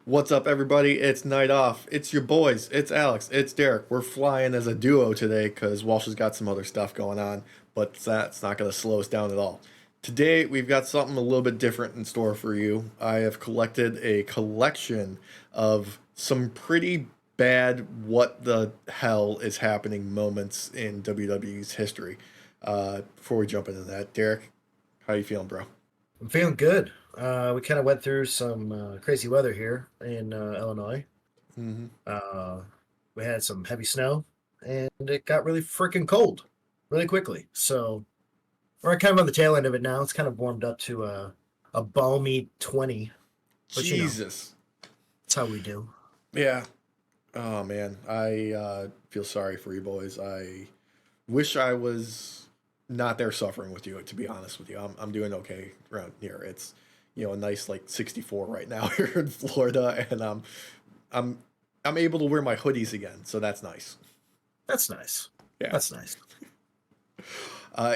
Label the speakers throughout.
Speaker 1: What's up, everybody? It's Night Off. It's your boys. It's Alex. It's Derek. We're flying as a duo today because Walsh has got some other stuff going on, but that's not going to slow us down at all. Today, we've got something a little bit different in store for you. I have collected a collection of some pretty bad what the hell is happening moments in WWE's history. Before we jump into that, Derek, how you feeling, bro?
Speaker 2: I'm feeling good. We kind of went through some crazy weather here in Illinois.
Speaker 1: Mm-hmm.
Speaker 2: We had some heavy snow, and it got really freaking cold really quickly. So we're kind of on the tail end of it now. It's kind of warmed up to a balmy 20, but
Speaker 1: Jesus.
Speaker 2: that's how we do.
Speaker 1: Yeah. Oh man, I feel sorry for you boys. I wish I was not there suffering with you. To be honest with you, I'm doing okay around here. It's a nice like 64 right now here in Florida, and I'm I'm able to wear my hoodies again, so that's nice.
Speaker 2: That's nice.
Speaker 1: Yeah.
Speaker 2: That's nice.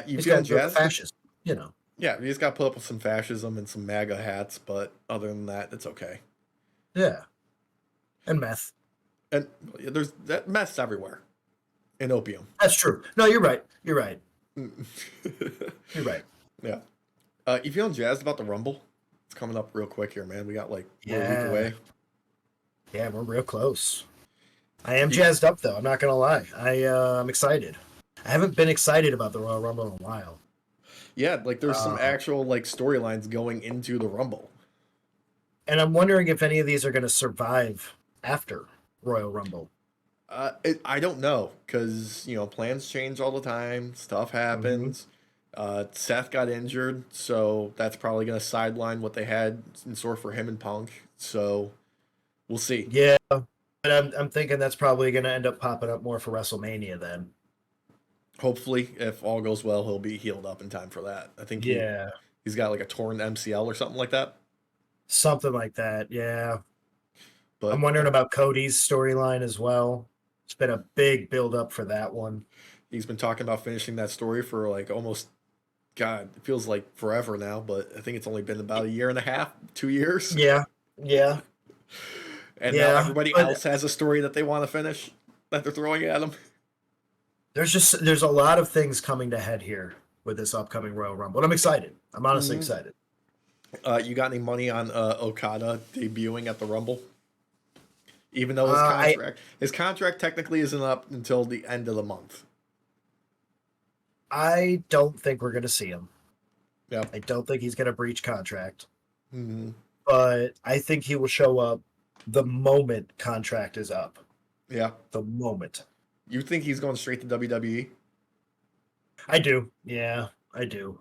Speaker 1: You
Speaker 2: He's
Speaker 1: feeling
Speaker 2: got the
Speaker 1: jazzed?
Speaker 2: fascist.
Speaker 1: Yeah, we just got to put up with some fascism and some MAGA hats, but other than that, it's okay.
Speaker 2: Yeah. And meth.
Speaker 1: And there's that mess everywhere, and opium.
Speaker 2: That's true. No, you're right. You're right. You're right.
Speaker 1: Yeah. You feeling jazzed about the Rumble? It's coming up real quick here, man. We got like we're a week
Speaker 2: Yeah.
Speaker 1: away.
Speaker 2: Yeah, we're real close. I am
Speaker 1: You-
Speaker 2: jazzed up though. I'm not gonna lie. I'm excited. I haven't been excited about the Royal Rumble in a while.
Speaker 1: Yeah, like there's some
Speaker 2: Uh,
Speaker 1: actual like storylines going into the Rumble.
Speaker 2: and I'm wondering if any of these are gonna survive after Royal Rumble.
Speaker 1: I don't know because plans change all the time. Stuff
Speaker 2: hmm
Speaker 1: happens. Seth got injured, so that's probably gonna sideline what they had in store for him and Punk. So we'll see.
Speaker 2: Yeah, but I'm thinking that's probably gonna end up popping up more for WrestleMania then.
Speaker 1: Hopefully, if all goes well, he'll be healed up in time for that. I think
Speaker 2: Yeah,
Speaker 1: he's got like a torn MCL or something like that.
Speaker 2: something like that. Yeah, I'm
Speaker 1: But
Speaker 2: wondering about Cody's storyline as well. It's been a big build up for that one.
Speaker 1: he's been talking about finishing that story for like almost God, it feels like forever now, but I think it's only been about a year and a half, 2 years.
Speaker 2: Yeah, yeah,
Speaker 1: And now
Speaker 2: yeah.
Speaker 1: everybody
Speaker 2: But
Speaker 1: else has a story that they want to finish that they're throwing at them.
Speaker 2: there's a lot of things coming to head here with this upcoming Royal Rumble. And I'm excited. I'm honestly
Speaker 1: Mhm.
Speaker 2: excited.
Speaker 1: You got any money on Okada debuting at the Rumble? Even though
Speaker 2: I
Speaker 1: his contract technically isn't up until the end of the month.
Speaker 2: I don't think we're gonna see him.
Speaker 1: Yeah.
Speaker 2: I don't think he's gonna breach contract,
Speaker 1: Hmm.
Speaker 2: but I think he will show up the moment contract is up.
Speaker 1: Yeah.
Speaker 2: The moment.
Speaker 1: You think he's going straight to WWE?
Speaker 2: I do. Yeah, I do.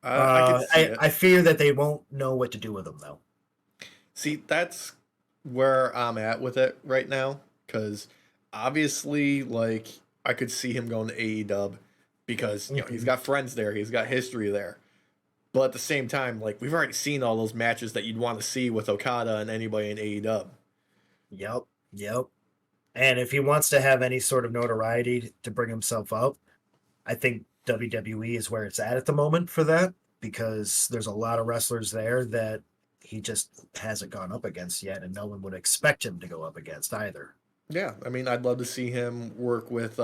Speaker 1: I could see it.
Speaker 2: I fear that they won't know what to do with him though.
Speaker 1: See, that's where I'm at with it right now. Because obviously, like, I could see him going to AEW because, he's
Speaker 2: Mhm.
Speaker 1: got friends there, he's got history there. But at the same time, like, we've already seen all those matches that you'd want to see with Okada and anybody in AEW.
Speaker 2: Yep. Yep. And if he wants to have any sort of notoriety to bring himself up, I think WWE is where it's at the moment for that because there's a lot of wrestlers there that he just hasn't gone up against yet, and no one would expect him to go up against either.
Speaker 1: Yeah, I mean, I'd love to see him work with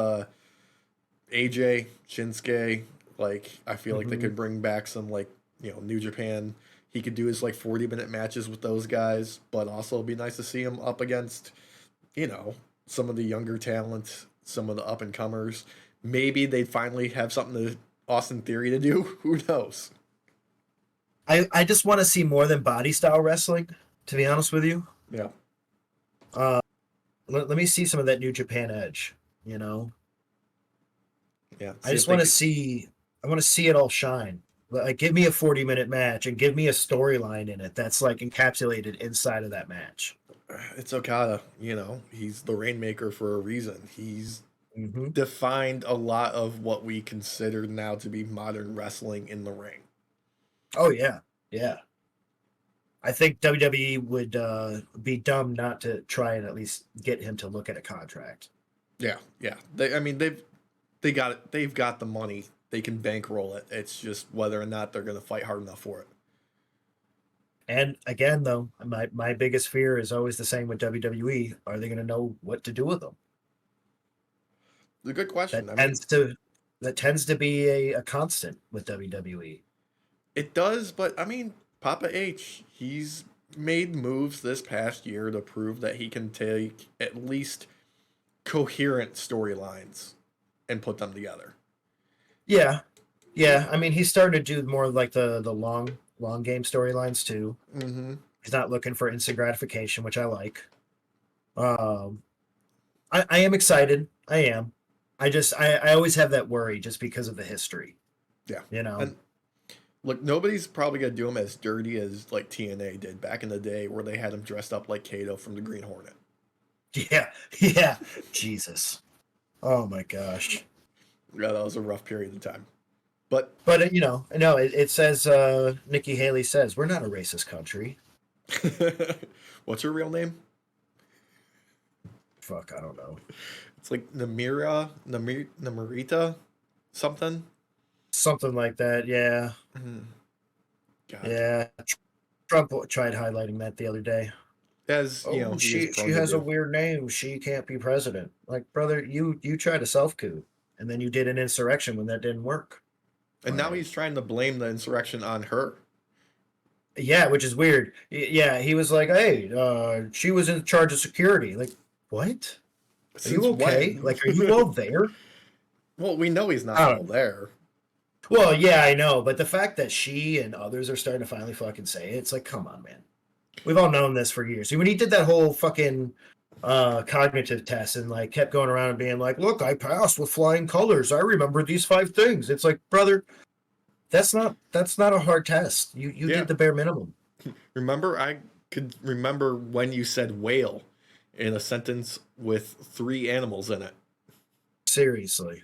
Speaker 1: AJ, Shinsuke. Like, I feel like they
Speaker 2: hmm
Speaker 1: could bring back some, like, New Japan. He could do his, like, 40-minute matches with those guys, but also it'd be nice to see him up against, you know, some of the younger talent, some of the up and comers. Maybe they'd finally have something to Austin Theory to do. Who knows?
Speaker 2: I just want to see more than body style wrestling, to be honest with you.
Speaker 1: Yeah.
Speaker 2: Uh, let me see some of that New Japan edge, you know?
Speaker 1: Yeah.
Speaker 2: I
Speaker 1: See if
Speaker 2: just
Speaker 1: they
Speaker 2: want to
Speaker 1: could.
Speaker 2: see I want to see it all shine. Like give me a 40-minute match and give me a storyline in it that's like encapsulated inside of that match.
Speaker 1: It's Okada. He's the Rainmaker for a reason. He's
Speaker 2: hmm
Speaker 1: defined a lot of what we consider now to be modern wrestling in the ring.
Speaker 2: Oh yeah. Yeah. I think WWE would be dumb not to try and at least get him to look at a contract.
Speaker 1: Yeah, yeah. I mean, they got it. They've got the money. They can bankroll it. It's just whether or not they're going to fight hard enough for it.
Speaker 2: And again, though, my biggest fear is always the same with WWE. Are they going to know what to do with them?
Speaker 1: It's a good question.
Speaker 2: That
Speaker 1: I mean,
Speaker 2: tends to that tends to be a constant with WWE.
Speaker 1: it does, but I mean, Papa H, he's made moves this past year to prove that he can take at least coherent storylines and put them together.
Speaker 2: Yeah, yeah. I mean, he's starting to do more like the long game storylines too.
Speaker 1: Mm-hmm.
Speaker 2: He's not looking for instant gratification, which I like. Um, I am excited. I am. I always have that worry just because of the history.
Speaker 1: Yeah.
Speaker 2: You know.
Speaker 1: And look, nobody's probably gonna do him as dirty as like TNA did back in the day, where they had him dressed up like Kato from the Green Hornet.
Speaker 2: Yeah, yeah. Jesus. Oh my gosh.
Speaker 1: Yeah, that was a rough period of time. But
Speaker 2: But you know, no, it says Nikki Haley says we're not a racist country.
Speaker 1: what's her real name?
Speaker 2: Fuck, I don't know.
Speaker 1: It's like Namarita, something.
Speaker 2: Something like that. Yeah,
Speaker 1: God,
Speaker 2: yeah. Trump tried highlighting that the other day.
Speaker 1: as you know,
Speaker 2: Oh,
Speaker 1: he is
Speaker 2: she
Speaker 1: prone to
Speaker 2: has a
Speaker 1: do.
Speaker 2: weird name. She can't be president. Like, brother, you tried a self coup, and then you did an insurrection when that didn't work.
Speaker 1: And now
Speaker 2: Like,
Speaker 1: he's trying to blame the insurrection on her.
Speaker 2: yeah, which is weird. Yeah, he was like, "Hey, she was in charge of security." Like, what? Are you
Speaker 1: Since
Speaker 2: okay?
Speaker 1: when?
Speaker 2: Like, are you all there?
Speaker 1: Well, we know he's not
Speaker 2: I
Speaker 1: all
Speaker 2: don't know.
Speaker 1: there.
Speaker 2: Well, yeah, I know, but the fact that she and others are starting to finally fucking say it, it's like, come on, man. We've all known this for years. When he did that whole fucking cognitive test and like kept going around and being like, "Look, I passed with flying colors. I remember these 5 things." It's like, brother, that's not a hard test. You
Speaker 1: Yeah.
Speaker 2: did the bare minimum.
Speaker 1: Remember, I could remember when you said whale in a sentence with 3 animals in it.
Speaker 2: Seriously.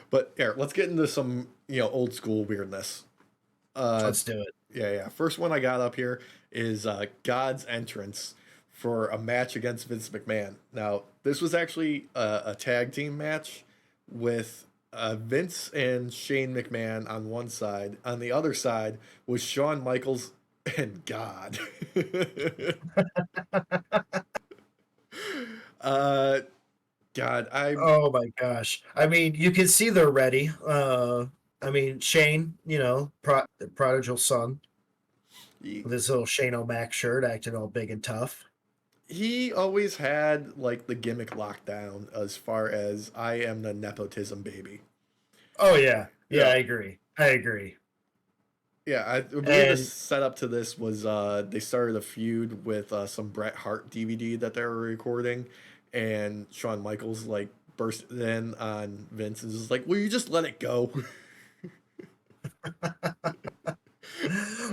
Speaker 1: But here, let's get into some, old school weirdness.
Speaker 2: Let's do it.
Speaker 1: Yeah. First one I got up here is God's entrance for a match against Vince McMahon. Now, this was actually a tag team match with Vince and Shane McMahon on one side. On the other side was Shawn Michaels and God. uh, God,
Speaker 2: Oh my gosh. I mean, you can see they're ready. I mean, Shane, the prodigal son
Speaker 1: he,
Speaker 2: with his little Shane O'Mac shirt, acting all big and tough.
Speaker 1: he always had like the gimmick lockdown as far as I am the nepotism baby.
Speaker 2: Oh yeah, yeah,
Speaker 1: Yeah.
Speaker 2: I agree. I agree.
Speaker 1: Yeah, I believe the
Speaker 2: And
Speaker 1: setup to this was they started a feud with some Bret Hart DVD that they were recording, and Shawn Michaels like burst in on Vince and was like, "Will you just let it go?"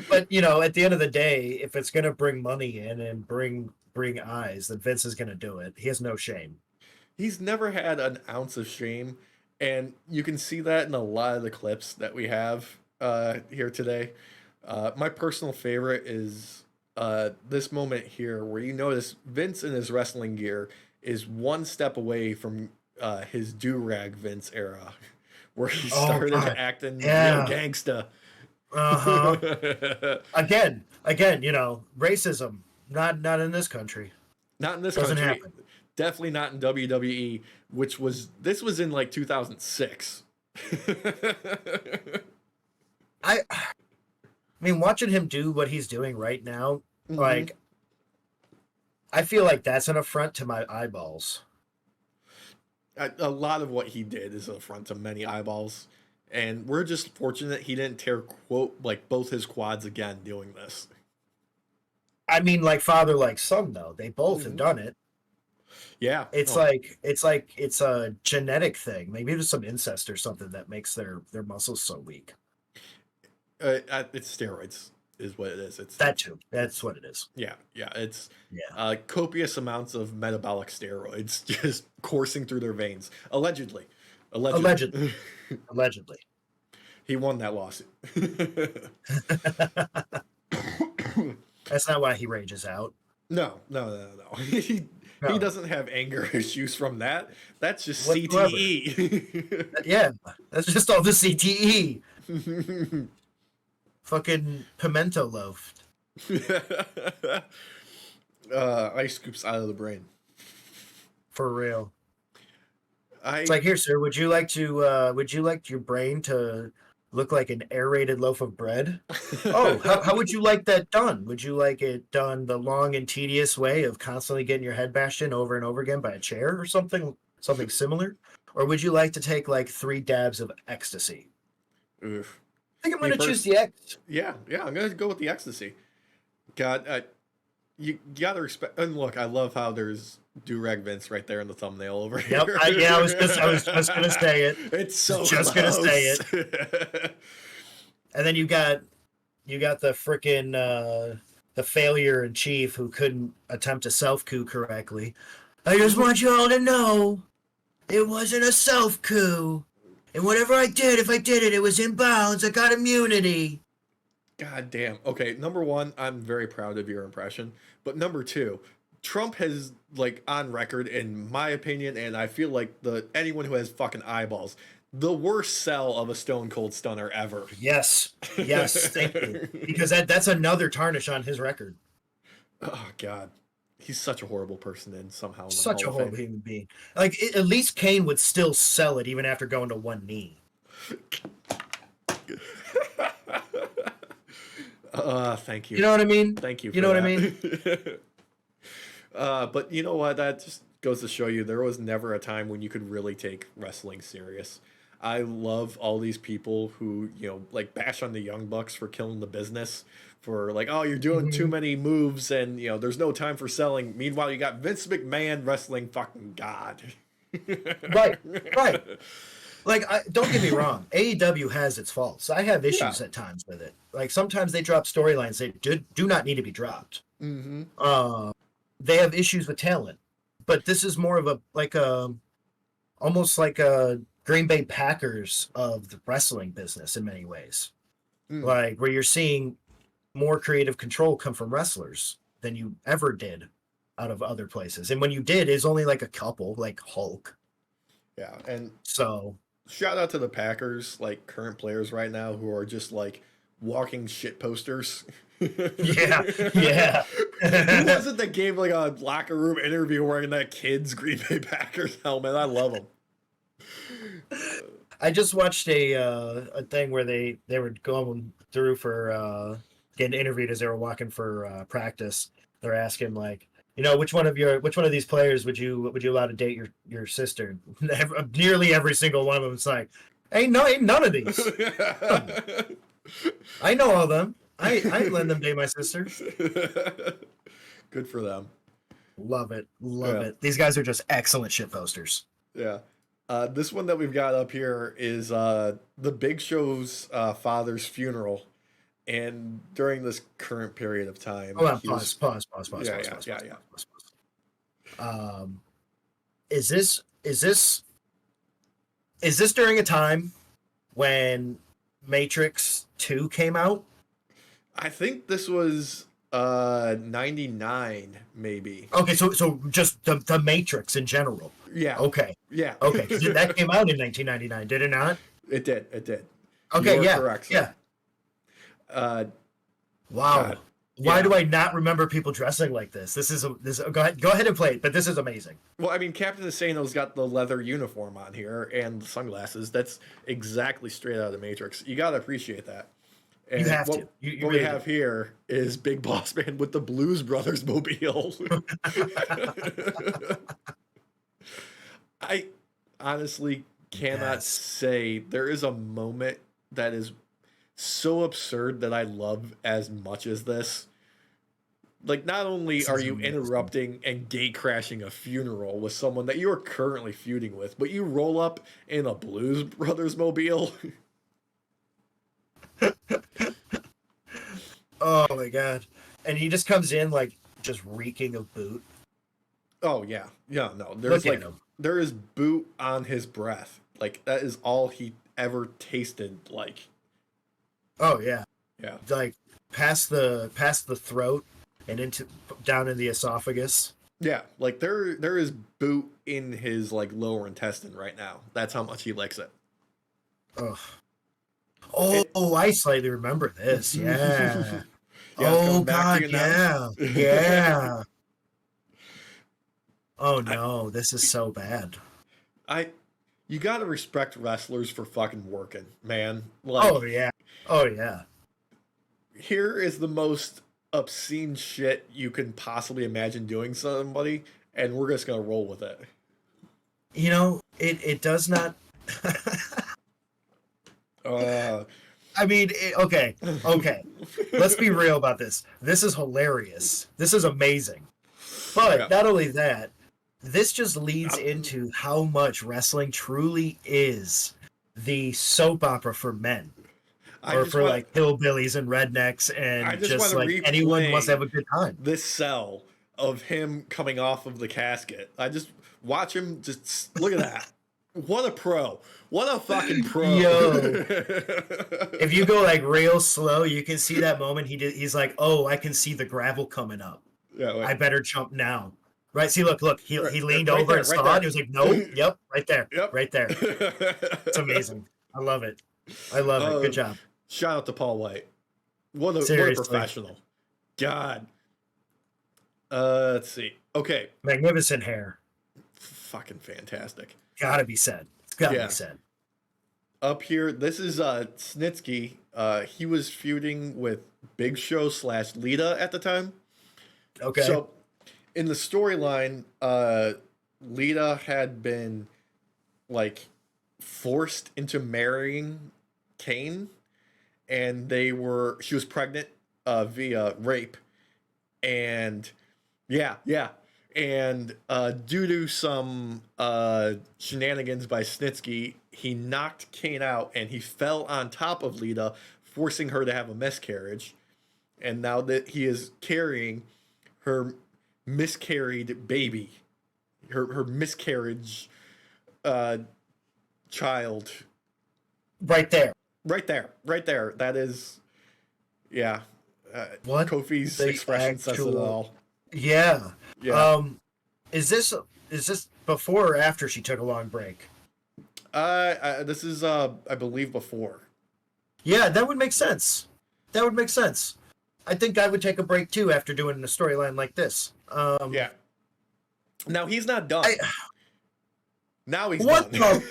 Speaker 2: but at the end of the day, if it's gonna bring money in and bring eyes, then Vince is gonna do it. He has no shame.
Speaker 1: He's never had an ounce of shame, and you can see that in a lot of the clips that we have here today. My personal favorite is this moment here where you notice Vince in his wrestling gear is one step away from his do-rag Vince era, where he
Speaker 2: Oh
Speaker 1: started
Speaker 2: God,
Speaker 1: acting real
Speaker 2: yeah.
Speaker 1: gangsta.
Speaker 2: Uh-huh. Again, racism. Not in this country.
Speaker 1: Not in this
Speaker 2: Doesn't
Speaker 1: country.
Speaker 2: happen.
Speaker 1: Definitely not in WWE, this was in like 2006.
Speaker 2: I mean, watching him do what he's doing right now,
Speaker 1: Hmm.
Speaker 2: like I feel like that's an affront to my eyeballs.
Speaker 1: A lot of what he did is an affront to many eyeballs, and we're just fortunate he didn't tear quote like both his quads again doing this.
Speaker 2: I mean, like father, like son, though. They both have
Speaker 1: Hmm.
Speaker 2: done it.
Speaker 1: Yeah.
Speaker 2: It's
Speaker 1: Oh,
Speaker 2: like it's a genetic thing. Maybe there's some incest or something that makes their muscles so weak.
Speaker 1: it's steroids, is what it is.
Speaker 2: That too. That's
Speaker 1: It's
Speaker 2: what it is.
Speaker 1: yeah. It's
Speaker 2: Yeah.
Speaker 1: copious amounts of metabolic steroids just coursing through their veins. Allegedly,
Speaker 2: Allegedly.
Speaker 1: allegedly,
Speaker 2: Allegedly.
Speaker 1: he won that lawsuit.
Speaker 2: That's not why he rages out.
Speaker 1: No. He
Speaker 2: No.
Speaker 1: doesn't have anger issues from that. That's just
Speaker 2: Whatsoever.
Speaker 1: CTE.
Speaker 2: Yeah. That's just all the CTE. fucking pimento loaf.
Speaker 1: Ice scoops out of the brain.
Speaker 2: For real. It's like, here, sir, would you like your brain to look like an aerated loaf of bread? Oh, how would you like that done? Would you like it done the long and tedious way of constantly getting your head bashed in over and over again by a chair or something similar? Or would you like to take like 3 dabs of ecstasy?
Speaker 1: Oof.
Speaker 2: I think I'm going to choose the X.
Speaker 1: Yeah, I'm going to go with the ecstasy. God, you gotta respect. And look, I love how there's Durag Vince right there in the thumbnail over here.
Speaker 2: Yep, I was just gonna say it.
Speaker 1: It's so
Speaker 2: just
Speaker 1: close.
Speaker 2: Gonna say it. And then you got the freaking the failure in chief who couldn't attempt a self coup correctly. I just want you all to know, it wasn't a self coup, and whatever I did, if I did it, it was in bounds. I got immunity.
Speaker 1: God damn. Okay, number one, I'm very proud of your impression. But number two, Trump has, like, on record, in my opinion, and I feel like anyone who has fucking eyeballs, the worst sell of a Stone Cold Stunner ever.
Speaker 2: Yes, thank you. Because that's another tarnish on his record.
Speaker 1: Oh, God. He's such a horrible person and somehow
Speaker 2: such a horrible human being. Like, at least Kane would still sell it even after going to one knee.
Speaker 1: Thank you.
Speaker 2: You know what I mean?
Speaker 1: Thank you.
Speaker 2: You know what I mean?
Speaker 1: But you know what? That just goes to show you there was never a time when you could really take wrestling serious. I love all these people who, like, bash on the Young Bucks for killing the business, for like, oh, you're doing too many moves and, there's no time for selling. Meanwhile, you got Vince McMahon wrestling fucking God.
Speaker 2: Right. Like, don't get me wrong, AEW has its faults. I have issues at times with it. Like, sometimes they drop storylines that do not need to be dropped.
Speaker 1: Mm-hmm.
Speaker 2: They have issues with talent, but this is more of almost like a Green Bay Packers of the wrestling business in many ways. Like, where you're seeing more creative control come from wrestlers than you ever did out of other places. And when you did, it's only like a couple, like Hulk.
Speaker 1: Yeah, and
Speaker 2: so
Speaker 1: shout out to the Packers, like, current players right now who are just like walking shit posters.
Speaker 2: yeah.
Speaker 1: Who was it that gave like a locker room interview wearing that kid's Green Bay Packers helmet? I love them.
Speaker 2: I just watched a thing where they were going through for getting interviewed as they were walking for practice. They're asking, like, which one of these players would you allow to date your sister? Nearly every single one of them is like, ain't none of these. I know all of them. I ain't letting them date my sister.
Speaker 1: Good for them.
Speaker 2: Love it. These guys are just excellent shit posters.
Speaker 1: Yeah. This one that we've got up here is the Big Show's father's funeral. And during this current period of time,
Speaker 2: hold on, pause. Is this during a time when Matrix 2 came out?
Speaker 1: I think this was 99, maybe.
Speaker 2: Okay, so just the Matrix in general.
Speaker 1: Yeah.
Speaker 2: Okay.
Speaker 1: Yeah.
Speaker 2: Okay, that came out in 1999, did it not?
Speaker 1: It did.
Speaker 2: Okay, yeah.
Speaker 1: Correct.
Speaker 2: Yeah.
Speaker 1: Wow.
Speaker 2: God. Why do I not remember people dressing like this? Go ahead and play it, but this is amazing.
Speaker 1: Well, I mean, Captain Insano's got the leather uniform on here and the sunglasses. That's exactly straight out of the Matrix. You got to appreciate that. And
Speaker 2: you have to.
Speaker 1: What we have here is Big Boss Man with the Blues Brothers mobile. I honestly cannot say there is a moment that is so absurd that I love as much as this. Like, not only are you interrupting and gate crashing a funeral with someone that you are currently feuding with, but you roll up in a Blues Brothers mobile.
Speaker 2: Oh my god. And he just comes in like just reeking of boot.
Speaker 1: Oh yeah. Yeah, no. There is boot on his breath. Like, that is all he ever tasted like.
Speaker 2: Oh yeah.
Speaker 1: Yeah.
Speaker 2: Like past the throat and down in the esophagus.
Speaker 1: Yeah, like there is boot in his like lower intestine right now. That's how much he licks it.
Speaker 2: Ugh. Oh, I slightly remember this. Yeah.
Speaker 1: Yeah, it's
Speaker 2: Oh
Speaker 1: coming back to
Speaker 2: God,
Speaker 1: you now.
Speaker 2: yeah. Yeah. Oh
Speaker 1: I,
Speaker 2: no, this is so bad.
Speaker 1: I, you gotta respect wrestlers for fucking working, man.
Speaker 2: Oh
Speaker 1: Like,
Speaker 2: yeah. Oh yeah.
Speaker 1: here is the most obscene shit you can possibly imagine doing somebody, and we're just gonna roll with it.
Speaker 2: You know, it does not.
Speaker 1: Uh,
Speaker 2: I mean, okay, okay. Let's be real about this. This is hilarious. This is amazing.
Speaker 1: yeah.
Speaker 2: But not only that, this just leads
Speaker 1: I,
Speaker 2: into how much wrestling truly is the soap opera for men,
Speaker 1: I
Speaker 2: or
Speaker 1: just
Speaker 2: for
Speaker 1: want
Speaker 2: like hillbillies and rednecks,
Speaker 1: I
Speaker 2: and
Speaker 1: just want
Speaker 2: just
Speaker 1: to
Speaker 2: like anyone who wants to
Speaker 1: replay
Speaker 2: have a good time.
Speaker 1: this cell of him coming off of the casket. I just watch him. Just look at that. What a pro! What a fucking pro!
Speaker 2: Yo, if you go like real slow, you can see that moment he's like, "Oh, I can see the gravel coming up.
Speaker 1: Yeah, wait.
Speaker 2: I better jump now." Right? See, look. He leaned
Speaker 1: Right
Speaker 2: over
Speaker 1: there,
Speaker 2: and
Speaker 1: right
Speaker 2: saw it.
Speaker 1: there.
Speaker 2: He was like, "Nope, yep, right there,
Speaker 1: Yep.
Speaker 2: right there." It's amazing. I love it. I love it. Good job.
Speaker 1: Shout out to Paul White. What a
Speaker 2: Seriously,
Speaker 1: professional. God. Let's see. Okay.
Speaker 2: magnificent hair.
Speaker 1: Fucking fantastic.
Speaker 2: Gotta be said. It's gotta
Speaker 1: Yeah.
Speaker 2: be said.
Speaker 1: Up here, this is Snitsky. He was feuding with Big Show / Lita at the time.
Speaker 2: Okay.
Speaker 1: So in the storyline, Lita had been like forced into marrying Kane, and she was pregnant via rape, and yeah, and due to some shenanigans by Snitsky, he knocked Kane out, and he fell on top of Lita, forcing her to have a miscarriage, and now that he is carrying her miscarried baby, her miscarriage child.
Speaker 2: Right there.
Speaker 1: Right there. That is, yeah.
Speaker 2: What
Speaker 1: Kofi's
Speaker 2: the
Speaker 1: expression says it
Speaker 2: actual-
Speaker 1: all.
Speaker 2: Yeah.
Speaker 1: Yeah.
Speaker 2: Is this before or after she took a long break?
Speaker 1: This is, I believe, before.
Speaker 2: Yeah, that would make sense. That would make sense. I think I would take a break too after doing a storyline like this.
Speaker 1: Yeah. Now he's not done. Now he's
Speaker 2: What
Speaker 1: done.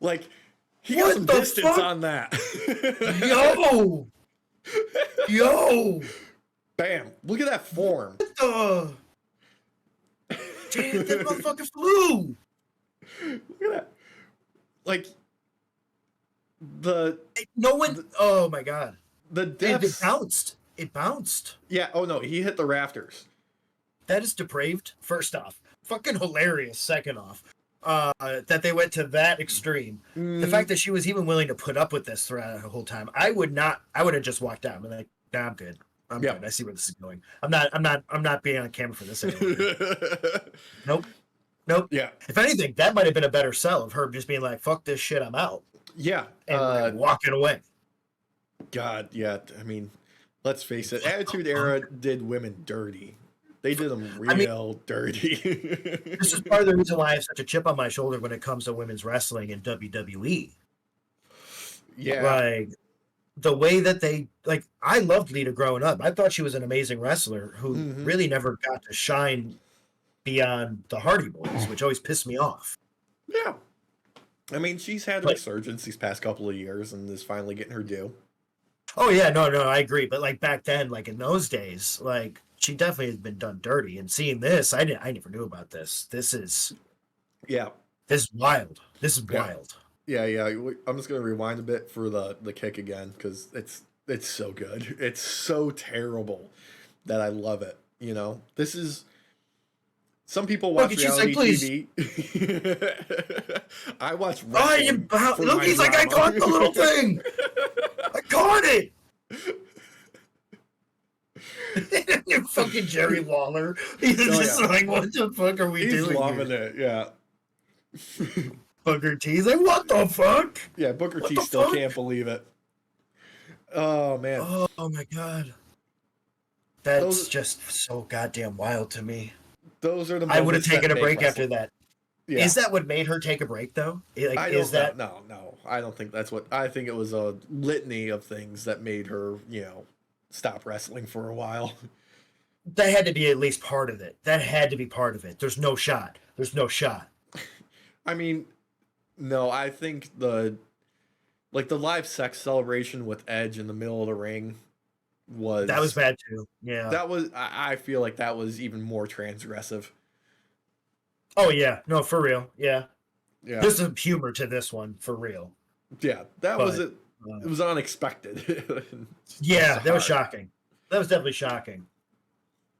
Speaker 1: Like, he got
Speaker 2: What
Speaker 1: some
Speaker 2: the
Speaker 1: distance
Speaker 2: fuck?
Speaker 1: on that.
Speaker 2: Yo!
Speaker 1: Bam. Look at that form.
Speaker 2: Damn, that motherfucker flew!
Speaker 1: Look at that. Like, the
Speaker 2: No one. Oh my god! It
Speaker 1: depths.
Speaker 2: bounced. It bounced.
Speaker 1: Yeah. Oh no, he hit the rafters.
Speaker 2: That is depraved. First off, fucking hilarious. Second off, that they went to that extreme. The fact that she was even willing to put up with this throughout the whole time, I would not. I would have just walked out and been like, "Nah, I'm good. I'm good. I see where this is going. I'm not being on camera for this anymore." Nope.
Speaker 1: Yeah.
Speaker 2: If anything, that might have been a better sell of her just being like, "Fuck this shit, I'm out,"
Speaker 1: Yeah.
Speaker 2: and walking away.
Speaker 1: God. Yeah. I mean, let's face it. Attitude Era did women dirty. They did them real dirty.
Speaker 2: This is part of the reason why I have such a chip on my shoulder when it comes to women's wrestling in WWE.
Speaker 1: Yeah.
Speaker 2: Like the way that they I loved Lita growing up. I thought she was an amazing wrestler who really never got to shine beyond the Hardy Boys, which always pissed me off.
Speaker 1: Yeah. I mean, she's had a resurgence these past couple of years and is finally getting her due.
Speaker 2: Oh yeah, no, I agree. But like back then, like in those days, like she definitely has been done dirty. And seeing this, I never knew about this. This is wild. This is wild.
Speaker 1: Yeah. I'm just gonna rewind a bit for the kick again because it's so good. It's so terrible that I love it. You know, this is. Some people watch reality TV. I watch wrestling.
Speaker 2: Look, he's like, I caught the little thing. I caught it. Fucking Jerry Lawler. He's just like, what the fuck are we doing?
Speaker 1: He's loving it. Yeah.
Speaker 2: Booker T's like, what the fuck?
Speaker 1: Yeah, Booker T still can't believe it. Oh man.
Speaker 2: Oh my god. That's just so goddamn wild to me.
Speaker 1: Those are the.
Speaker 2: I would have taken a break after that.
Speaker 1: Yeah.
Speaker 2: Is that what made her take a break though? Like,
Speaker 1: I
Speaker 2: is
Speaker 1: don't know.
Speaker 2: that
Speaker 1: No. I don't think that's what. I think it was a litany of things that made her, stop wrestling for a while.
Speaker 2: that had to be at least part of it? That had to be part of it. There's no shot. There's no shot.
Speaker 1: I mean, no, I think the live sex celebration with Edge in the middle of the ring
Speaker 2: That was
Speaker 1: was
Speaker 2: bad too. Yeah.
Speaker 1: that was I feel like that was even more transgressive.
Speaker 2: Oh yeah. No, for real. Yeah.
Speaker 1: Yeah.
Speaker 2: There's some humor to this one for real.
Speaker 1: Yeah. That was
Speaker 2: But
Speaker 1: it. It was unexpected.
Speaker 2: yeah, that was
Speaker 1: Hard.
Speaker 2: shocking. That was definitely shocking.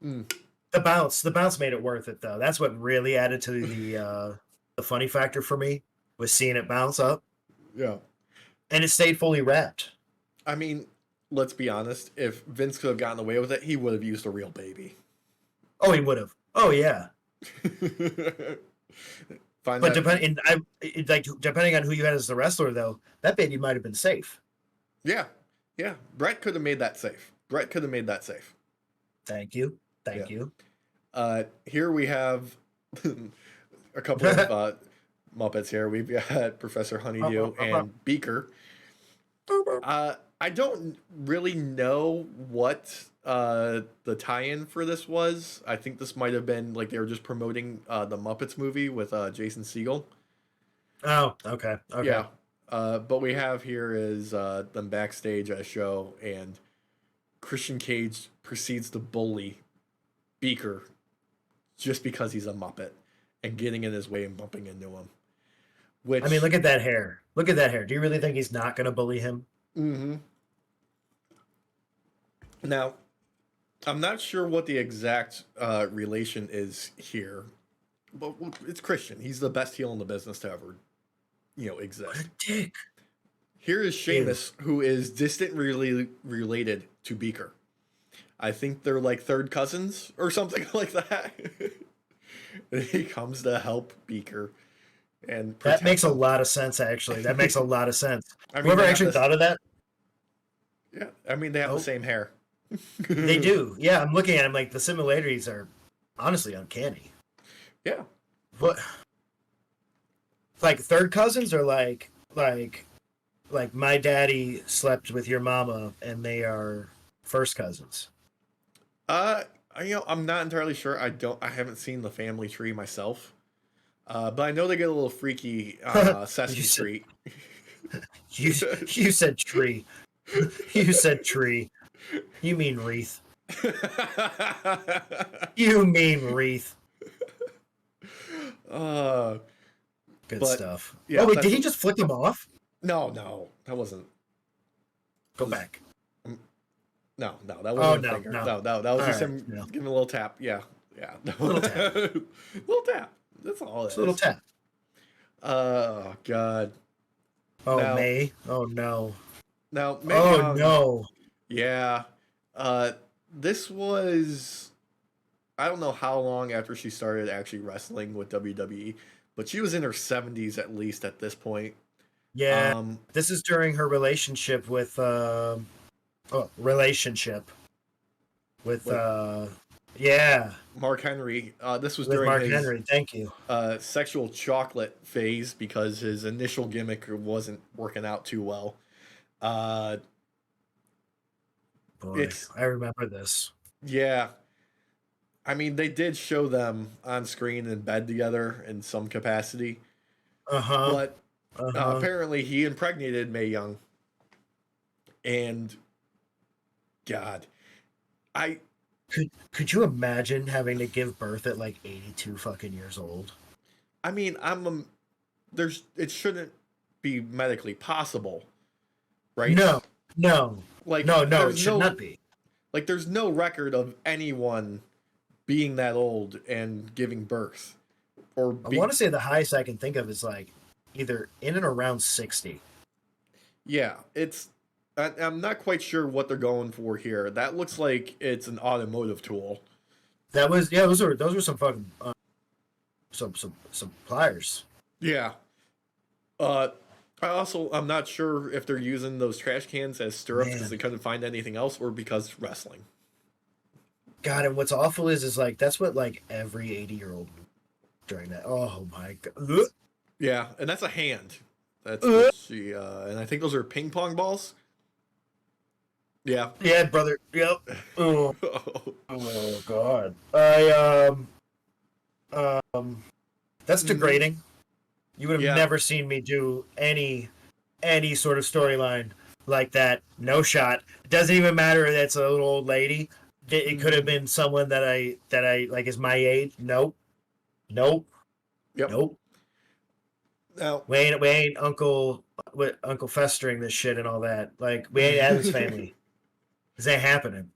Speaker 1: Mm.
Speaker 2: The bounce made it worth it though. That's what really added to the funny factor for me was seeing it bounce up,
Speaker 1: Yeah.
Speaker 2: and it stayed fully wrapped.
Speaker 1: I mean, let's be honest. If Vince could have gotten away with it, he would have used a real baby.
Speaker 2: Oh, he would have. Oh yeah.
Speaker 1: Find
Speaker 2: But
Speaker 1: that.
Speaker 2: depending on who you had as the wrestler though, that baby might have been safe.
Speaker 1: Yeah. Yeah. Brett could have made that safe. Brett could have made that safe.
Speaker 2: Thank you. Thank
Speaker 1: Yeah.
Speaker 2: you.
Speaker 1: Here we have a couple of Muppets here. We've got Professor Honeydew and Beaker. I don't really know what the tie-in for this was. I think this might have been like they were just promoting the Muppets movie with Jason Segel.
Speaker 2: Oh, okay. Okay.
Speaker 1: Yeah. But we have here is them backstage at a show, and Christian Cage proceeds to bully Beaker just because he's a Muppet and getting in his way and bumping into him. Which
Speaker 2: I mean, look at that hair. Look at that hair. Do you really think he's not going to bully him?
Speaker 1: Mm-hmm. Now, I'm not sure what the exact relation is here, but it's Christian. He's the best heel in the business to ever,
Speaker 2: What
Speaker 1: exist.
Speaker 2: a dick.
Speaker 1: Here is Sheamus, who is distantly related to Beaker. I think they're like third cousins or something like that. And he comes to help Beaker, and
Speaker 2: That makes a lot of sense, actually. That makes a lot of sense.
Speaker 1: I mean,
Speaker 2: Whoever
Speaker 1: they have
Speaker 2: actually
Speaker 1: this-
Speaker 2: thought of that,
Speaker 1: Yeah, I mean they have the same hair.
Speaker 2: they do. Yeah, I'm looking at him like the similarities are honestly uncanny.
Speaker 1: Yeah.
Speaker 2: What? Like third cousins or like my daddy slept with your mama and they are first cousins.
Speaker 1: I'm not entirely sure. I haven't seen the family tree myself. But I know they get a little freaky on Sesame
Speaker 2: You said-
Speaker 1: Street.
Speaker 2: You said tree. You said tree. You mean wreath. You mean wreath.
Speaker 1: uh,
Speaker 2: Good
Speaker 1: But,
Speaker 2: stuff.
Speaker 1: yeah,
Speaker 2: oh wait,
Speaker 1: that's
Speaker 2: did he
Speaker 1: what-
Speaker 2: just flick him off?
Speaker 1: no, that wasn't.
Speaker 2: Go back.
Speaker 1: No, that
Speaker 2: Oh,
Speaker 1: wasn't a
Speaker 2: no,
Speaker 1: finger.
Speaker 2: no.
Speaker 1: No, that was
Speaker 2: All
Speaker 1: just
Speaker 2: right,
Speaker 1: him
Speaker 2: no.
Speaker 1: giving a little tap. Yeah.
Speaker 2: Little tap.
Speaker 1: Little tap. That's all it
Speaker 2: It's a little
Speaker 1: is.
Speaker 2: tap.
Speaker 1: Oh God.
Speaker 2: Oh
Speaker 1: Now-
Speaker 2: May. Oh no.
Speaker 1: Now, Mae
Speaker 2: Oh
Speaker 1: Young,
Speaker 2: no.
Speaker 1: Yeah. This was, I don't know how long after she started actually wrestling with WWE, but she was in her 70s at least at this point.
Speaker 2: Yeah. This is during her relationship with yeah,
Speaker 1: Mark Henry. This was
Speaker 2: with
Speaker 1: during
Speaker 2: Mark
Speaker 1: his
Speaker 2: Henry. Thank you.
Speaker 1: sexual chocolate phase because his initial gimmick wasn't working out too well.
Speaker 2: Boy,
Speaker 1: it's-
Speaker 2: I remember this.
Speaker 1: Yeah. I mean, they did show them on screen in bed together in some capacity,
Speaker 2: Uh-huh.
Speaker 1: but
Speaker 2: Uh-huh.
Speaker 1: apparently he impregnated Mae Young. And God,
Speaker 2: Could you imagine having to give birth at like 82 fucking years old?
Speaker 1: I mean, it shouldn't be medically possible, right?
Speaker 2: No.
Speaker 1: Like
Speaker 2: No, it
Speaker 1: there's
Speaker 2: should not be.
Speaker 1: Like there's no record of anyone being that old and giving birth, or
Speaker 2: I want to say the highest I can think of is like either in and around 60.
Speaker 1: Yeah, I'm not quite sure what they're going for here. That looks like it's an automotive tool.
Speaker 2: That was those were some fucking some pliers.
Speaker 1: Yeah. I'm not sure if they're using those trash cans as stirrups because
Speaker 2: Man.
Speaker 1: they couldn't find anything else, or because it's wrestling.
Speaker 2: God, and what's awful is like that's what like every 80-year-old during that. Oh my god.
Speaker 1: Yeah, and that's a hand. That's what she and I think those are ping pong balls. Yeah.
Speaker 2: Yeah, brother. Yep. Oh, oh god. I that's degrading. You would have
Speaker 1: Yeah.
Speaker 2: never seen me do any sort of storyline like that. No shot. It doesn't even matter if that's a little old lady. It could have been someone that I like is my age. Nope. Nope.
Speaker 1: Yep.
Speaker 2: Nope.
Speaker 1: Now,
Speaker 2: We ain't Uncle festering this shit and all that. Like we ain't Adam's family. This ain't happening.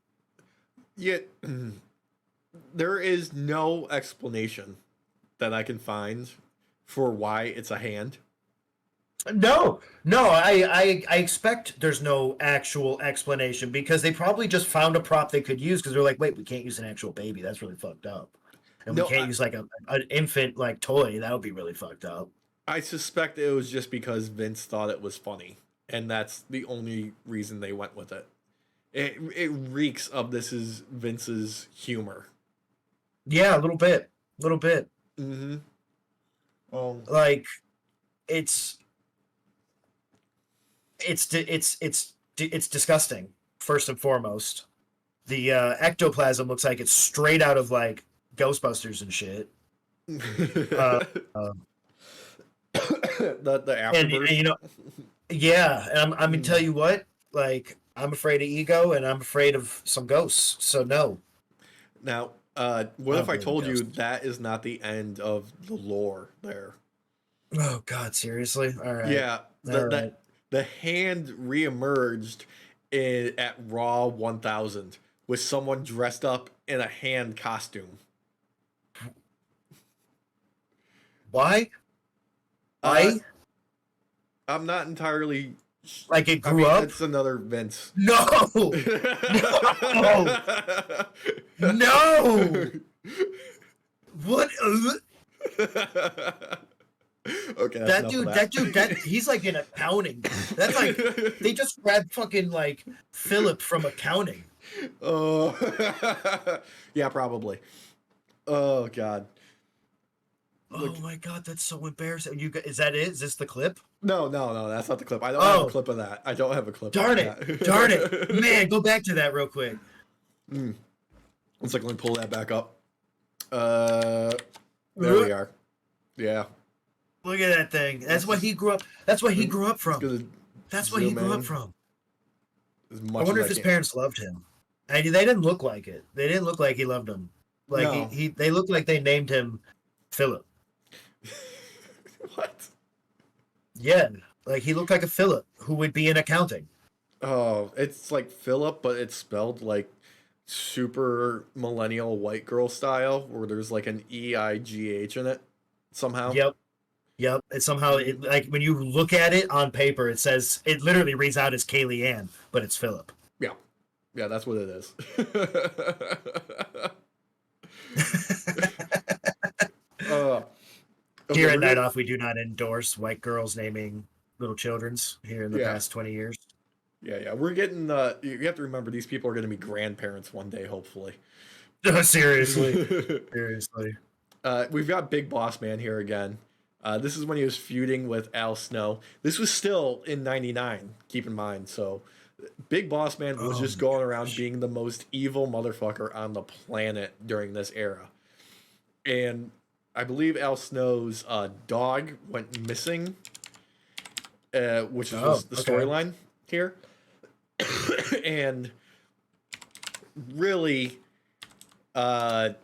Speaker 1: yet there is no explanation that I can find for why it's a hand.
Speaker 2: No, I expect there's no actual explanation because they probably just found a prop they could use because they're like, wait, we can't use an actual baby. That's really fucked up. And we
Speaker 1: No,
Speaker 2: can't use like an infant like toy. That would be really fucked up.
Speaker 1: I suspect it was just because Vince thought it was funny, and that's the only reason they went with it. It reeks of this is Vince's humor.
Speaker 2: Yeah, a little bit, a little bit.
Speaker 1: Mm-hmm.
Speaker 2: Like it's it's disgusting. First and foremost, the ectoplasm looks like it's straight out of like Ghostbusters and shit.
Speaker 1: The afterbirth.
Speaker 2: And you know, yeah. And I'm gonna tell you what, like I'm afraid of ego and I'm afraid of some ghosts. So no.
Speaker 1: Now, what if I
Speaker 2: believe in
Speaker 1: told you
Speaker 2: ghosts.
Speaker 1: that is not the end of the lore there?
Speaker 2: Oh God, seriously? All right.
Speaker 1: Yeah,
Speaker 2: All right.
Speaker 1: the hand reemerged at Raw 1000 with someone dressed up in a hand costume.
Speaker 2: Why?
Speaker 1: Uh,
Speaker 2: Why?
Speaker 1: I'm not entirely.
Speaker 2: Like it grew up?
Speaker 1: It's another Vince.
Speaker 2: No! No! No! What?
Speaker 1: Okay,
Speaker 2: That dude, he's like in accounting. That's like they just grabbed fucking like Philip from accounting.
Speaker 1: Oh, yeah, probably. Oh God.
Speaker 2: Oh my god, that's so embarrassing. Is that it? Is this the clip?
Speaker 1: No, that's not the clip. I don't have a clip of that. I don't have a clip.
Speaker 2: Darn
Speaker 1: of
Speaker 2: it!
Speaker 1: That.
Speaker 2: Darn it! Man, go back to that real quick.
Speaker 1: Let's like let me pull that back up. There we are. Yeah.
Speaker 2: Look at that thing. That's what he grew up. That's what he grew up from. That's what he grew up from. I wonder if his parents loved him. They didn't look like it. They didn't look like he loved him. Like
Speaker 1: No.
Speaker 2: they looked like they named him Philip.
Speaker 1: What?
Speaker 2: Yeah, like he looked like a Philip who would be in accounting.
Speaker 1: Oh, it's like Philip, but it's spelled like super millennial white girl style, where there's like an EIGH in it somehow.
Speaker 2: Yep. It's somehow like when you look at it on paper, it says it literally reads out as Kaylee Ann, but it's Philip.
Speaker 1: Yeah, that's what it is.
Speaker 2: Here at Night Off, we do not endorse white girls naming little children's here in the past 20 years.
Speaker 1: Yeah. We're getting. You have to remember these people are going to be grandparents one day, hopefully.
Speaker 2: Seriously. Seriously.
Speaker 1: We've got Big Boss Man here again. This is when he was feuding with Al Snow. This was still in '99. Keep in mind, so Big Boss Man was just going around being the most evil motherfucker on the planet during this era. And I believe Al Snow's dog went missing, which was the storyline here. And really, I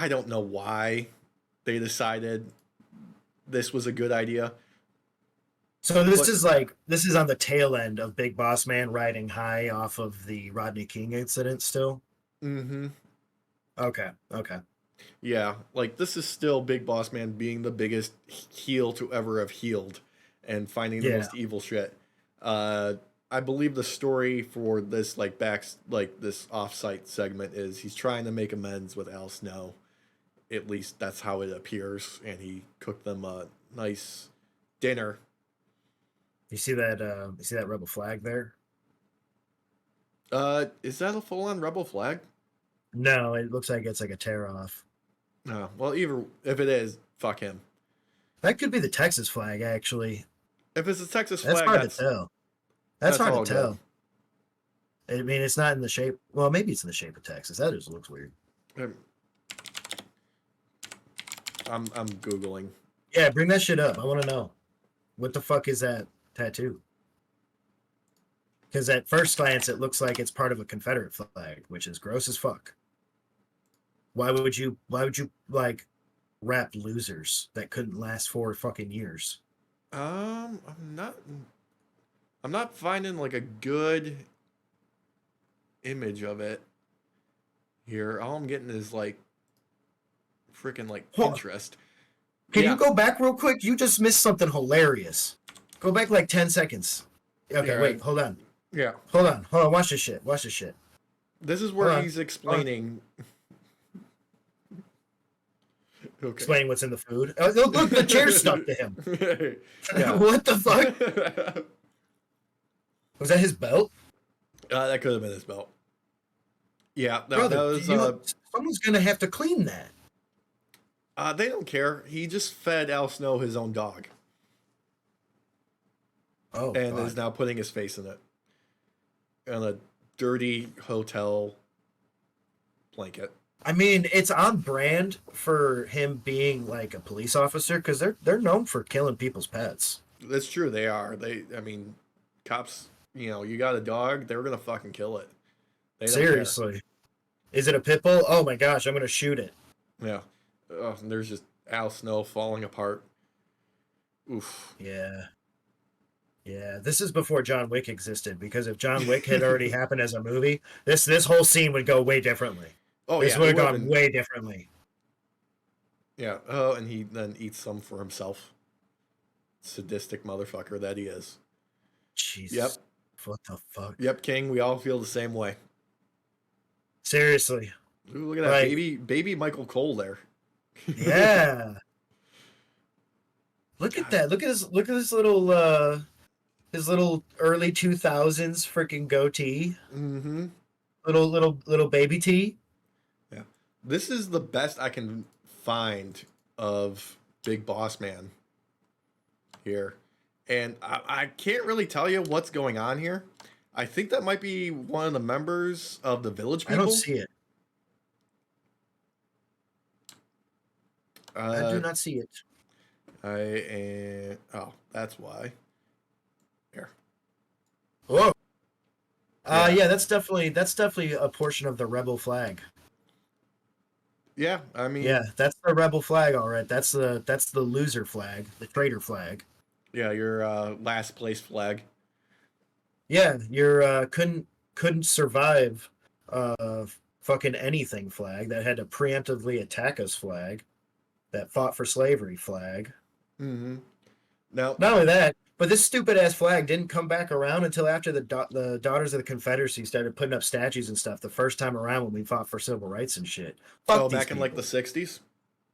Speaker 1: don't know why they decided this was a good idea.
Speaker 2: So this is on the tail end of Big Boss Man riding high off of the Rodney King incident still?
Speaker 1: Mm-hmm.
Speaker 2: Okay.
Speaker 1: Yeah, like this is still Big Boss Man being the biggest heel to ever have healed and finding the most evil shit. I believe the story for this this off-site segment is he's trying to make amends with Al Snow. At least that's how it appears, and he cooked them a nice dinner.
Speaker 2: You see that rebel flag there?
Speaker 1: Is that a full-on rebel flag?
Speaker 2: No, it looks like it's like a tear off.
Speaker 1: No, well, either if it is, fuck him.
Speaker 2: That could be the Texas flag, actually.
Speaker 1: If it's a Texas
Speaker 2: That's
Speaker 1: flag,
Speaker 2: hard to tell. That's
Speaker 1: that's
Speaker 2: hard to
Speaker 1: all good.
Speaker 2: tell. I mean, it's not in the shape. Well, maybe it's in the shape of Texas. That just looks weird.
Speaker 1: I'm googling.
Speaker 2: Yeah, bring that shit up. I want to know what the fuck is that tattoo? Because at first glance, it looks like it's part of a Confederate flag, which is gross as fuck. Why would you like wrap losers that couldn't last 4 fucking years?
Speaker 1: I'm not finding like a good image of it here. All I'm getting is like freaking like Pinterest.
Speaker 2: Can you go back real quick? You just missed something hilarious. Go back like 10 seconds. Okay,
Speaker 1: Yeah,
Speaker 2: wait, hold on.
Speaker 1: Yeah.
Speaker 2: Hold on. Watch this shit.
Speaker 1: This is where he's explaining. Okay.
Speaker 2: Explaining what's in the food. Oh, look, the chair's stuck to him. What the fuck? Was that his belt?
Speaker 1: That could have been his belt. Yeah,
Speaker 2: Brother,
Speaker 1: that was.
Speaker 2: Someone's gonna have to clean that.
Speaker 1: They don't care. He just fed Al Snow his own dog.
Speaker 2: Oh,
Speaker 1: and
Speaker 2: God.
Speaker 1: is now putting his face in it. On a dirty hotel blanket.
Speaker 2: I mean, it's on brand for him being like a police officer because they're known for killing people's pets.
Speaker 1: That's true. They are. I mean, cops. You got a dog. They're gonna fucking kill it. They don't
Speaker 2: Seriously.
Speaker 1: care.
Speaker 2: Is it a pit bull? Oh my gosh, I'm gonna shoot it.
Speaker 1: Yeah. And there's just Al Snow falling apart. Oof.
Speaker 2: Yeah. Yeah, this is before John Wick existed because if John Wick had already happened as a movie, this whole scene would go way differently.
Speaker 1: Oh,
Speaker 2: this
Speaker 1: yeah.
Speaker 2: would have gone way differently.
Speaker 1: Yeah. Oh, and he then eats some for himself. Sadistic motherfucker that he is.
Speaker 2: Jesus.
Speaker 1: Yep.
Speaker 2: What the fuck?
Speaker 1: Yep, King. We all feel the same way.
Speaker 2: Seriously.
Speaker 1: Ooh, look at that baby Michael Cole there.
Speaker 2: Yeah. Look at that. Look at his little early 2000s freaking goatee.
Speaker 1: Mm-hmm.
Speaker 2: Little baby tee.
Speaker 1: Yeah. This is the best I can find of Big Boss Man here. And I can't really tell you what's going on here. I think that might be one of the members of the Village People.
Speaker 2: I don't see it. I do not see it.
Speaker 1: Oh, that's why. Here.
Speaker 2: Whoa. Yeah, that's definitely a portion of the rebel flag.
Speaker 1: Yeah, I mean.
Speaker 2: Yeah, that's the rebel flag, all right. That's the loser flag, the traitor flag.
Speaker 1: Yeah, your last place flag.
Speaker 2: Yeah, your couldn't survive fucking anything flag that had to preemptively attack us flag, that fought for slavery flag.
Speaker 1: Mm-hmm. Now,
Speaker 2: not only that, but this stupid ass flag didn't come back around until after the Daughters of the Confederacy started putting up statues and stuff the first time around when we fought for civil rights and shit. Fuck
Speaker 1: back in like the 60s?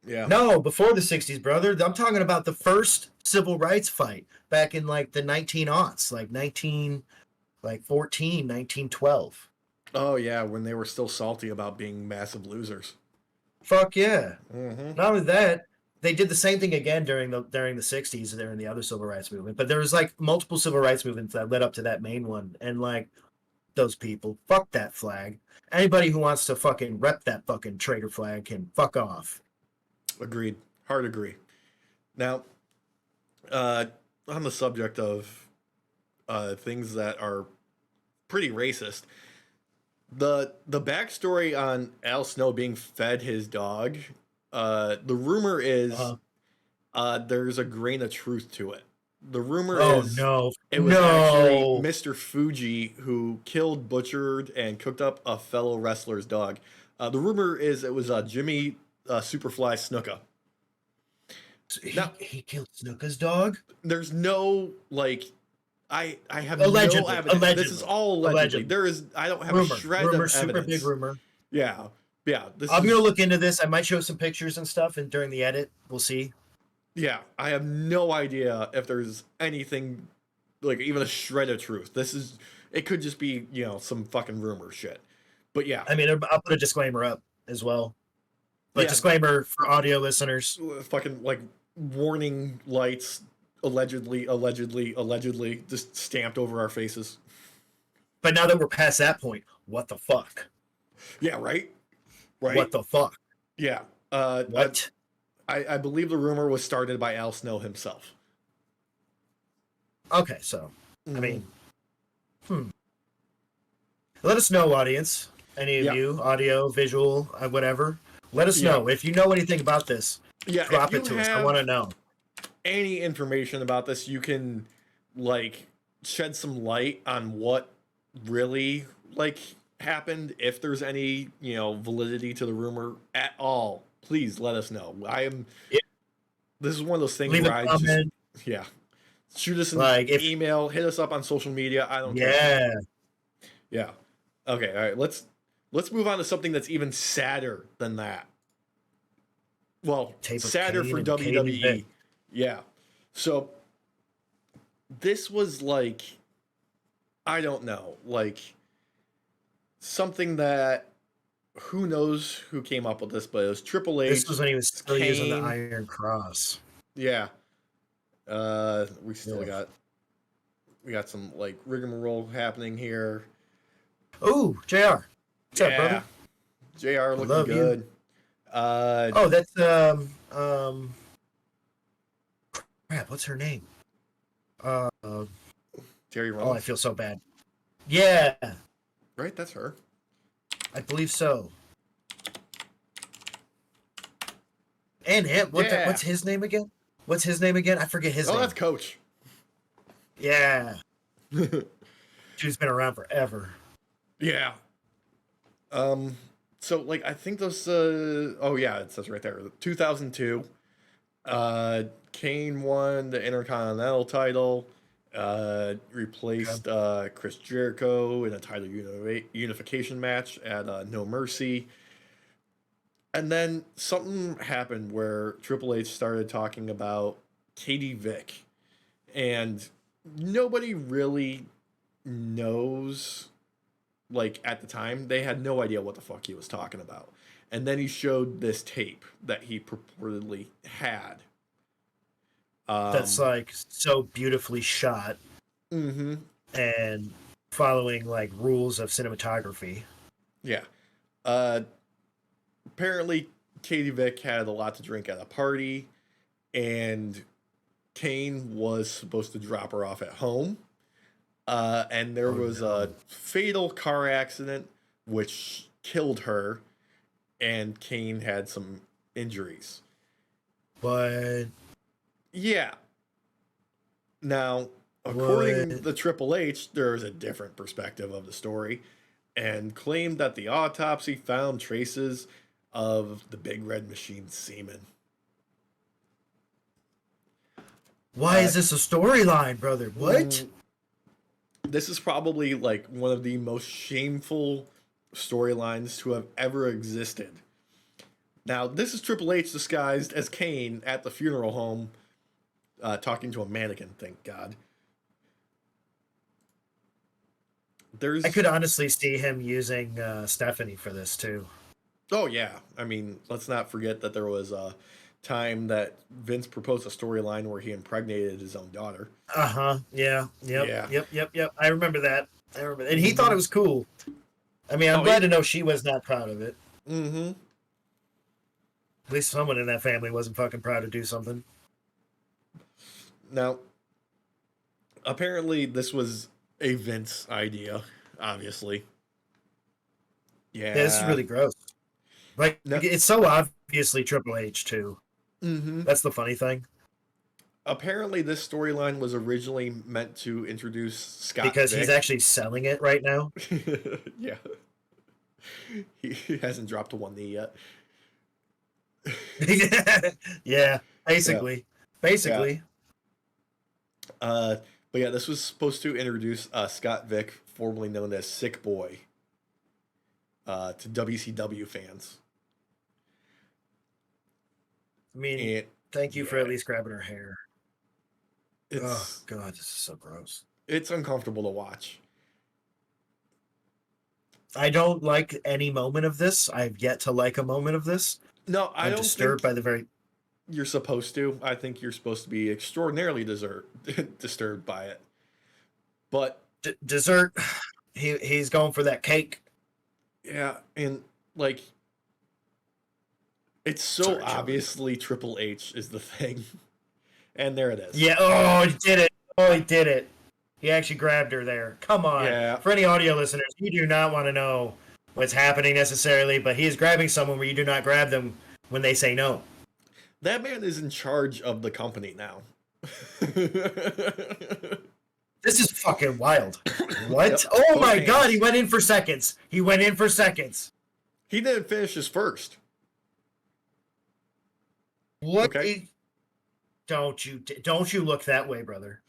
Speaker 1: Yeah.
Speaker 2: No, before the 60s, brother. I'm talking about the first civil rights fight back in like the 1900s, like 1912.
Speaker 1: Oh yeah, when they were still salty about being massive losers.
Speaker 2: Fuck yeah.
Speaker 1: Mm-hmm.
Speaker 2: Not only that, they did the same thing again during the 60s during the other civil rights movement. But there was like multiple civil rights movements that led up to that main one. And like those people, fuck that flag. Anybody who wants to fucking rep that fucking traitor flag can fuck off.
Speaker 1: Agreed. Hard agree. Now, on the subject of things that are pretty racist, the backstory on Al Snow being fed his dog, the rumor is there's a grain of truth to it. The rumor is it was actually Mr. Fuji who killed, butchered, and cooked up a fellow wrestler's dog. The rumor is it was Jimmy Superfly Snuka.
Speaker 2: He killed Snuka's dog?
Speaker 1: There's no I have
Speaker 2: allegedly,
Speaker 1: no evidence.
Speaker 2: Allegedly,
Speaker 1: this is all allegedly. There is I don't have
Speaker 2: rumor,
Speaker 1: a shred
Speaker 2: rumor,
Speaker 1: of
Speaker 2: super
Speaker 1: evidence.
Speaker 2: big rumor.
Speaker 1: Yeah.
Speaker 2: I'm gonna look into this. I might show some pictures and stuff, and during the edit, we'll see.
Speaker 1: Yeah, I have no idea if there's anything like even a shred of truth. It could just be some fucking rumor shit. But yeah,
Speaker 2: I mean, I'll put a disclaimer up as well. But
Speaker 1: Yeah.
Speaker 2: disclaimer for audio listeners.
Speaker 1: Fucking like warning lights, allegedly, just stamped over our faces.
Speaker 2: But now that we're past that point, what the fuck?
Speaker 1: Yeah, right? Right?
Speaker 2: What the fuck?
Speaker 1: Yeah.
Speaker 2: What?
Speaker 1: I believe the rumor was started by Al Snow himself.
Speaker 2: Okay, so, I mean, let us know, audience. Any of you, audio, visual, whatever. Let us know. If you know anything about this, drop it to us. I want to know.
Speaker 1: Any information about this, you can, like, shed some light on what really, like, happened. If there's any, validity to the rumor at all, please let us know. This is one of those things
Speaker 2: Leave
Speaker 1: where
Speaker 2: a comment.
Speaker 1: Shoot us an email, hit us up on social media. I don't care. Yeah. Okay, all right. Let's move on to something that's even sadder than that. Well, sadder for WWE. Yeah. So this was like, I don't know, like something that who knows who came up with this, but it was Triple H.
Speaker 2: This was when he was still using the Iron Cross.
Speaker 1: Yeah. We still got some like rigmarole happening here.
Speaker 2: Oh, JR. What's up, brother?
Speaker 1: JR looking good. You.
Speaker 2: That's crap, what's her name?
Speaker 1: Terry Rollins.
Speaker 2: Oh, I feel so bad. Yeah.
Speaker 1: Right, that's her.
Speaker 2: I believe so. And him. What's his name again? What's his name again? I forget his name.
Speaker 1: Oh, that's Coach.
Speaker 2: Yeah. Dude's been around forever.
Speaker 1: Yeah. So like I think those it says right there. 2002. Kane won the Intercontinental title. Replaced Chris Jericho in a title unification match at No Mercy. And then something happened where Triple H started talking about Katie Vick. And nobody really knows, like, at the time, they had no idea what the fuck he was talking about. And then he showed this tape that he purportedly had.
Speaker 2: That's, like, so beautifully shot.
Speaker 1: Mm-hmm.
Speaker 2: And following, like, rules of cinematography.
Speaker 1: Yeah. Apparently, Katie Vick had a lot to drink at a party, and Kane was supposed to drop her off at home. And there was a fatal car accident which killed her, and Kane had some injuries.
Speaker 2: But
Speaker 1: yeah. Now, according to Triple H, there's a different perspective of the story, and claimed that the autopsy found traces of the Big Red Machine's semen.
Speaker 2: Why is this a storyline, brother? What?
Speaker 1: This is probably like one of the most shameful storylines to have ever existed. Now, this is Triple H disguised as Kane at the funeral home, talking to a mannequin, thank God.
Speaker 2: I could honestly see him using Stephanie for this, too.
Speaker 1: Oh, yeah. I mean, let's not forget that there was a time that Vince proposed a storyline where he impregnated his own daughter.
Speaker 2: Uh-huh. Yeah. Yep. I remember that. And he thought it was cool. I mean, I'm glad to know she was not proud of it.
Speaker 1: Mm-hmm.
Speaker 2: At least someone in that family wasn't fucking proud to do something.
Speaker 1: Now, apparently this was a Vince idea, obviously. Yeah,
Speaker 2: this is really gross. Like, it's so obviously Triple H, too.
Speaker 1: Mm-hmm.
Speaker 2: That's the funny thing.
Speaker 1: Apparently, this storyline was originally meant to introduce Scott
Speaker 2: because
Speaker 1: Vick.
Speaker 2: He's actually selling it right now.
Speaker 1: Yeah. He hasn't dropped to one knee yet.
Speaker 2: Yeah, basically. Yeah. Basically.
Speaker 1: Yeah. But yeah, this was supposed to introduce Scott Vick, formerly known as Sick Boy, to WCW fans.
Speaker 2: I mean, thank you for at least grabbing her hair. Oh, God, this is so gross.
Speaker 1: It's uncomfortable to watch.
Speaker 2: I don't like any moment of this. I've yet to like a moment of this.
Speaker 1: No, I
Speaker 2: I'm
Speaker 1: don't
Speaker 2: disturbed
Speaker 1: think
Speaker 2: by the very.
Speaker 1: you're supposed to. I think you're supposed to be extraordinarily disturbed by it. But
Speaker 2: Dessert. He's going for that cake.
Speaker 1: yeah, and like it's so
Speaker 2: Sorry, Joey.
Speaker 1: obviously Triple H is the thing. And there it is.
Speaker 2: Yeah. Oh, he did it. Oh, he did it. He actually grabbed her there. Come on.
Speaker 1: Yeah.
Speaker 2: For any audio listeners, you do not want to know what's happening necessarily, but he is grabbing someone where you do not grab them when they say no.
Speaker 1: That man is in charge of the company now.
Speaker 2: This is fucking wild. What?
Speaker 1: Yep.
Speaker 2: Oh
Speaker 1: Both
Speaker 2: my
Speaker 1: hands.
Speaker 2: god, he went in for seconds. He went in for seconds.
Speaker 1: He didn't finish his first.
Speaker 2: What?
Speaker 1: Okay.
Speaker 2: Don't you look that way, brother.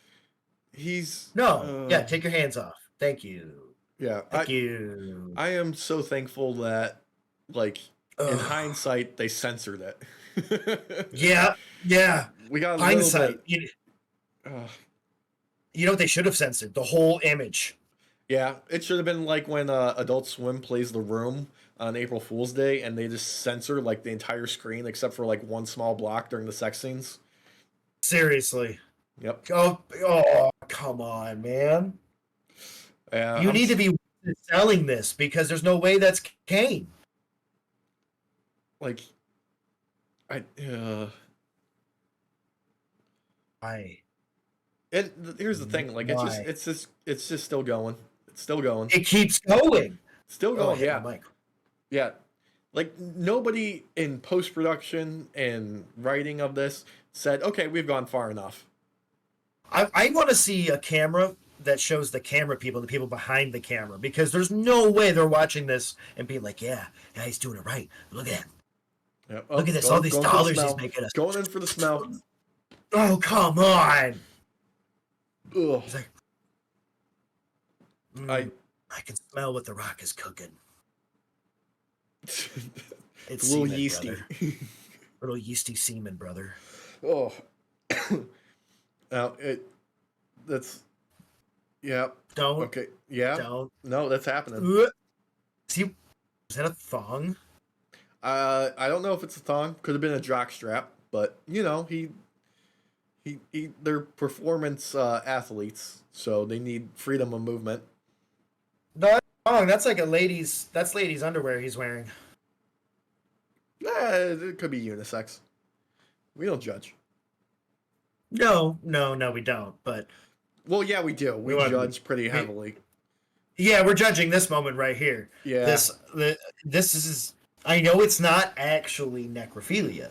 Speaker 1: He's
Speaker 2: No. Yeah, take your hands off. Thank you.
Speaker 1: yeah.
Speaker 2: Thank you.
Speaker 1: I am so thankful that, like, in hindsight, they censored it.
Speaker 2: Yeah.
Speaker 1: We got a
Speaker 2: Hindsight.
Speaker 1: little bit.
Speaker 2: You know what they should have censored? The whole image.
Speaker 1: Yeah, it should have been like when Adult Swim plays The Room on April Fool's Day, and they just censor like the entire screen except for like one small block during the sex scenes.
Speaker 2: Seriously.
Speaker 1: Yep.
Speaker 2: Oh, come on, man. You need to be selling this because there's no way that's Kane.
Speaker 1: Like, And here's the thing, like it's just still going. It's still going.
Speaker 2: It keeps going.
Speaker 1: Still going.
Speaker 2: Oh,
Speaker 1: Yeah. Yeah. Like nobody in post production and writing of this said, "Okay, we've gone far enough."
Speaker 2: I want to see a camera that shows the camera people, the people behind the camera, because there's no way they're watching this and being like, "Yeah, he's doing it right. Look at him.
Speaker 1: Yep.
Speaker 2: Look at this. All these dollars he's making us.
Speaker 1: Going in for the smell.
Speaker 2: Oh, come on."
Speaker 1: Ugh.
Speaker 2: He's like, I can smell what the Rock is cooking. It's
Speaker 1: a little
Speaker 2: semen,
Speaker 1: yeasty.
Speaker 2: Little yeasty semen, brother.
Speaker 1: Oh. Now yeah.
Speaker 2: Don't.
Speaker 1: Okay. Yeah.
Speaker 2: Don't.
Speaker 1: No, that's happening.
Speaker 2: See, is that a thong?
Speaker 1: I don't know if it's a thong. Could have been a jock strap, but you know, they're performance athletes, so they need freedom of movement.
Speaker 2: No, that's wrong. That's like that's ladies' underwear he's wearing.
Speaker 1: It could be unisex. We don't judge.
Speaker 2: No, we don't. But
Speaker 1: well, yeah, we do. We judge pretty heavily.
Speaker 2: Yeah, we're judging this moment right here.
Speaker 1: Yeah.
Speaker 2: This is. I know it's not actually necrophilia,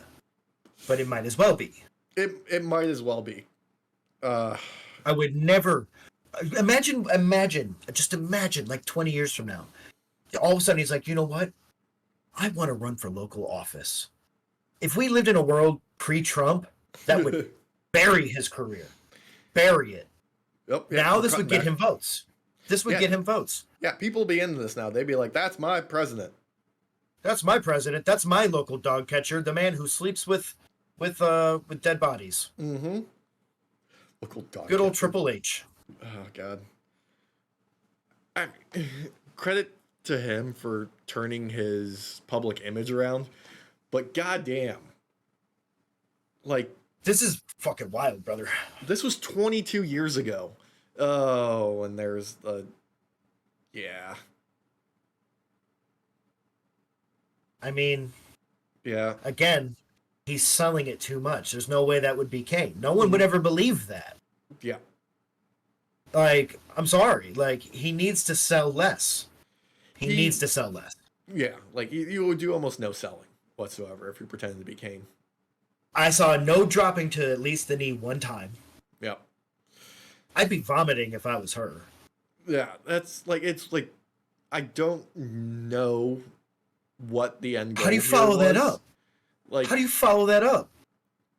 Speaker 2: but it might as well be.
Speaker 1: It might as well be.
Speaker 2: I would never imagine. Just imagine, like 20 years from now, all of a sudden he's like, you know what? I want to run for local office. If we lived in a world pre-Trump, that would bury his career. Bury it.
Speaker 1: Yep,
Speaker 2: now this would get him votes. This would get him votes.
Speaker 1: Yeah, people will be into this now. They'd be like, that's my president.
Speaker 2: That's my president. That's my local dog catcher. The man who sleeps with dead bodies.
Speaker 1: Mm-hmm. Local dog
Speaker 2: Good old
Speaker 1: catcher.
Speaker 2: Triple H.
Speaker 1: Oh, God. Credit to him for turning his public image around, but goddamn. Like,
Speaker 2: this is fucking wild, brother.
Speaker 1: This was 22 years ago. Oh, and there's yeah.
Speaker 2: I mean,
Speaker 1: yeah.
Speaker 2: Again, he's selling it too much. There's no way that would be Kane. No one would ever believe that.
Speaker 1: Yeah.
Speaker 2: Like, I'm sorry. Like, he needs to sell less. He needs to sell less.
Speaker 1: Yeah, like you would do almost no selling whatsoever if you pretended to be Kane.
Speaker 2: I saw no dropping to at least the knee one time.
Speaker 1: Yeah.
Speaker 2: I'd be vomiting if I was her.
Speaker 1: Yeah, it's like I don't know what the end goal.
Speaker 2: How do you follow that up?
Speaker 1: Like,
Speaker 2: how do you follow that up?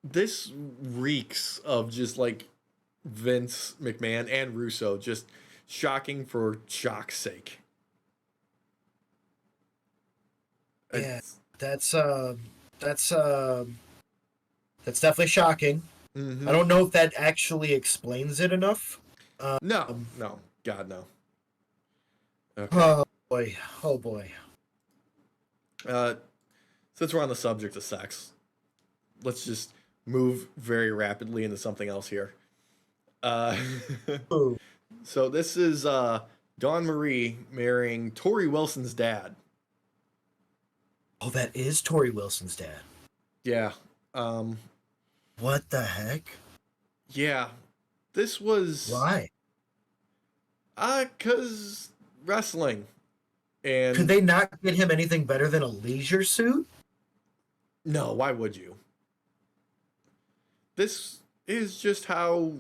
Speaker 1: This reeks of just like Vince McMahon and Russo just shocking for shock's sake.
Speaker 2: Yeah, that's definitely shocking.
Speaker 1: Mm-hmm.
Speaker 2: I don't know if that actually explains it enough.
Speaker 1: No, God, no.
Speaker 2: Okay. Oh boy.
Speaker 1: since we're on the subject of sex, let's just move very rapidly into something else here. Uh,
Speaker 2: Ooh.
Speaker 1: so this is Dawn Marie marrying Tori Wilson's dad.
Speaker 2: Oh, that is Tori Wilson's dad.
Speaker 1: Yeah.
Speaker 2: What the heck?
Speaker 1: Yeah. This was
Speaker 2: Why?
Speaker 1: Cause wrestling. And
Speaker 2: Could they not get him anything better than a leisure suit?
Speaker 1: no, why would you? This is just how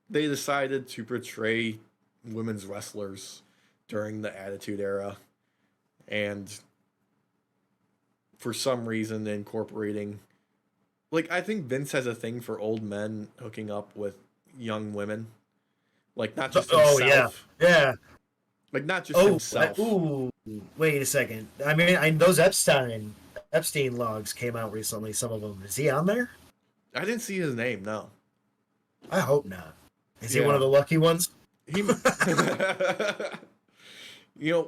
Speaker 1: they decided to portray women's wrestlers during the Attitude Era. And for some reason, incorporating. Like, I think Vince has a thing for old men hooking up with young women. Like, not just himself.
Speaker 2: Yeah.
Speaker 1: Like, not just himself.
Speaker 2: Wait a second. I mean, those Epstein logs came out recently. Some of them. Is he on there?
Speaker 1: I didn't see his name, no.
Speaker 2: I hope not. Is he one of the lucky ones?
Speaker 1: He, you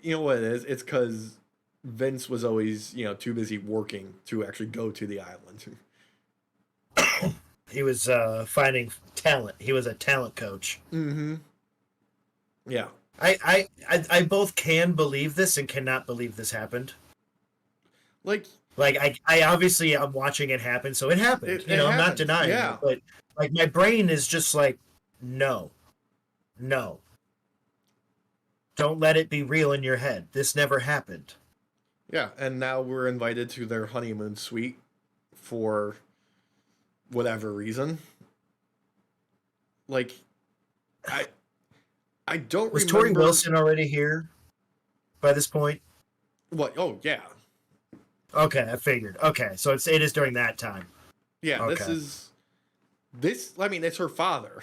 Speaker 1: know what it is? It's because Vince was always, too busy working to actually go to the island.
Speaker 2: He was finding talent. He was a talent coach.
Speaker 1: Mm-hmm. Yeah.
Speaker 2: I both can believe this and cannot believe this happened.
Speaker 1: Like
Speaker 2: I obviously I'm watching it happen, so it happened.
Speaker 1: It
Speaker 2: I'm not denying
Speaker 1: yeah.
Speaker 2: it, but like my brain is just like, no. Don't let it be real in your head. This never happened.
Speaker 1: Yeah, and now we're invited to their honeymoon suite for whatever reason. Like, I don't
Speaker 2: Was
Speaker 1: remember.
Speaker 2: Tori Wilson already here by this point?
Speaker 1: What? Oh, yeah.
Speaker 2: Okay, I figured. Okay, so it is during that time.
Speaker 1: Yeah,
Speaker 2: Okay.
Speaker 1: I mean, it's her father.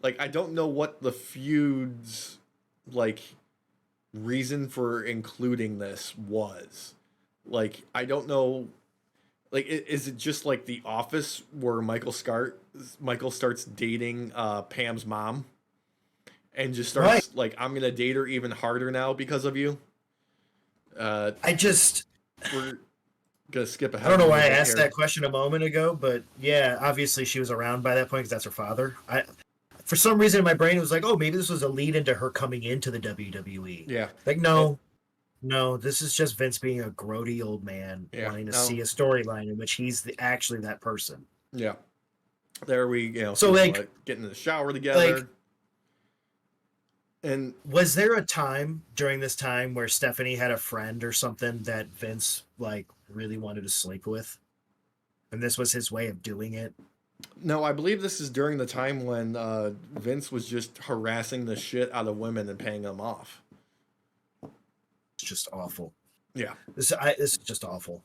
Speaker 1: Like, I don't know what the feud's, like, reason for including this was. Like, I don't know. Like, is it just like The Office where Michael starts dating Pam's mom? And just starts, like, I'm going to date her even harder now because of you? We're going to skip ahead.
Speaker 2: I don't know why I asked that question a moment ago, but yeah, obviously she was around by that point because that's her father. For some reason in my brain, it was like, oh, maybe this was a lead into her coming into the WWE.
Speaker 1: Yeah.
Speaker 2: Like, no, this is just Vince being a grody old man wanting to see a storyline in which he's actually that person.
Speaker 1: Yeah. There we,
Speaker 2: so like
Speaker 1: getting in the shower together.
Speaker 2: Like,
Speaker 1: and
Speaker 2: was there a time during this time where Stephanie had a friend or something that Vince like really wanted to sleep with? And this was his way of doing it?
Speaker 1: No, I believe this is during the time when Vince was just harassing the shit out of women and paying them off.
Speaker 2: It's just awful.
Speaker 1: Yeah.
Speaker 2: This is just awful.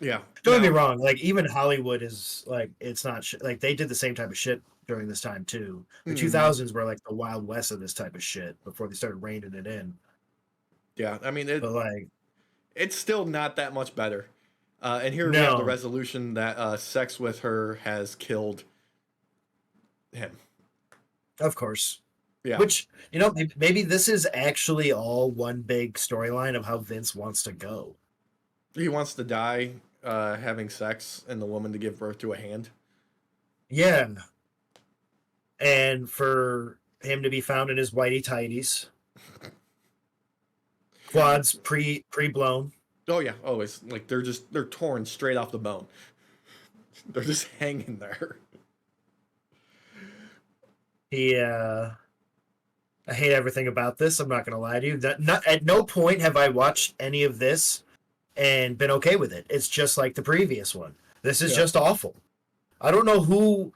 Speaker 1: Yeah.
Speaker 2: Don't get me wrong. Like, even Hollywood is like, it's not like they did the same type of shit during this time too. The 2000s were like the Wild West of this type of shit before they started reining it in.
Speaker 1: Yeah. I mean, it's still not that much better. And here we have the resolution that sex with her has killed him.
Speaker 2: Of course.
Speaker 1: Yeah.
Speaker 2: Which, maybe this is actually all one big storyline of how Vince wants to go.
Speaker 1: He wants to die having sex and the woman to give birth to a hand.
Speaker 2: Yeah. And for him to be found in his whitey tighties. Quads pre-blown.
Speaker 1: Oh yeah, always. Like they're torn straight off the bone. They're just hanging there.
Speaker 2: I hate everything about this. I'm not gonna lie to you. Not at no point have I watched any of this and been okay with it. It's just like the previous one. This is just awful. I don't know who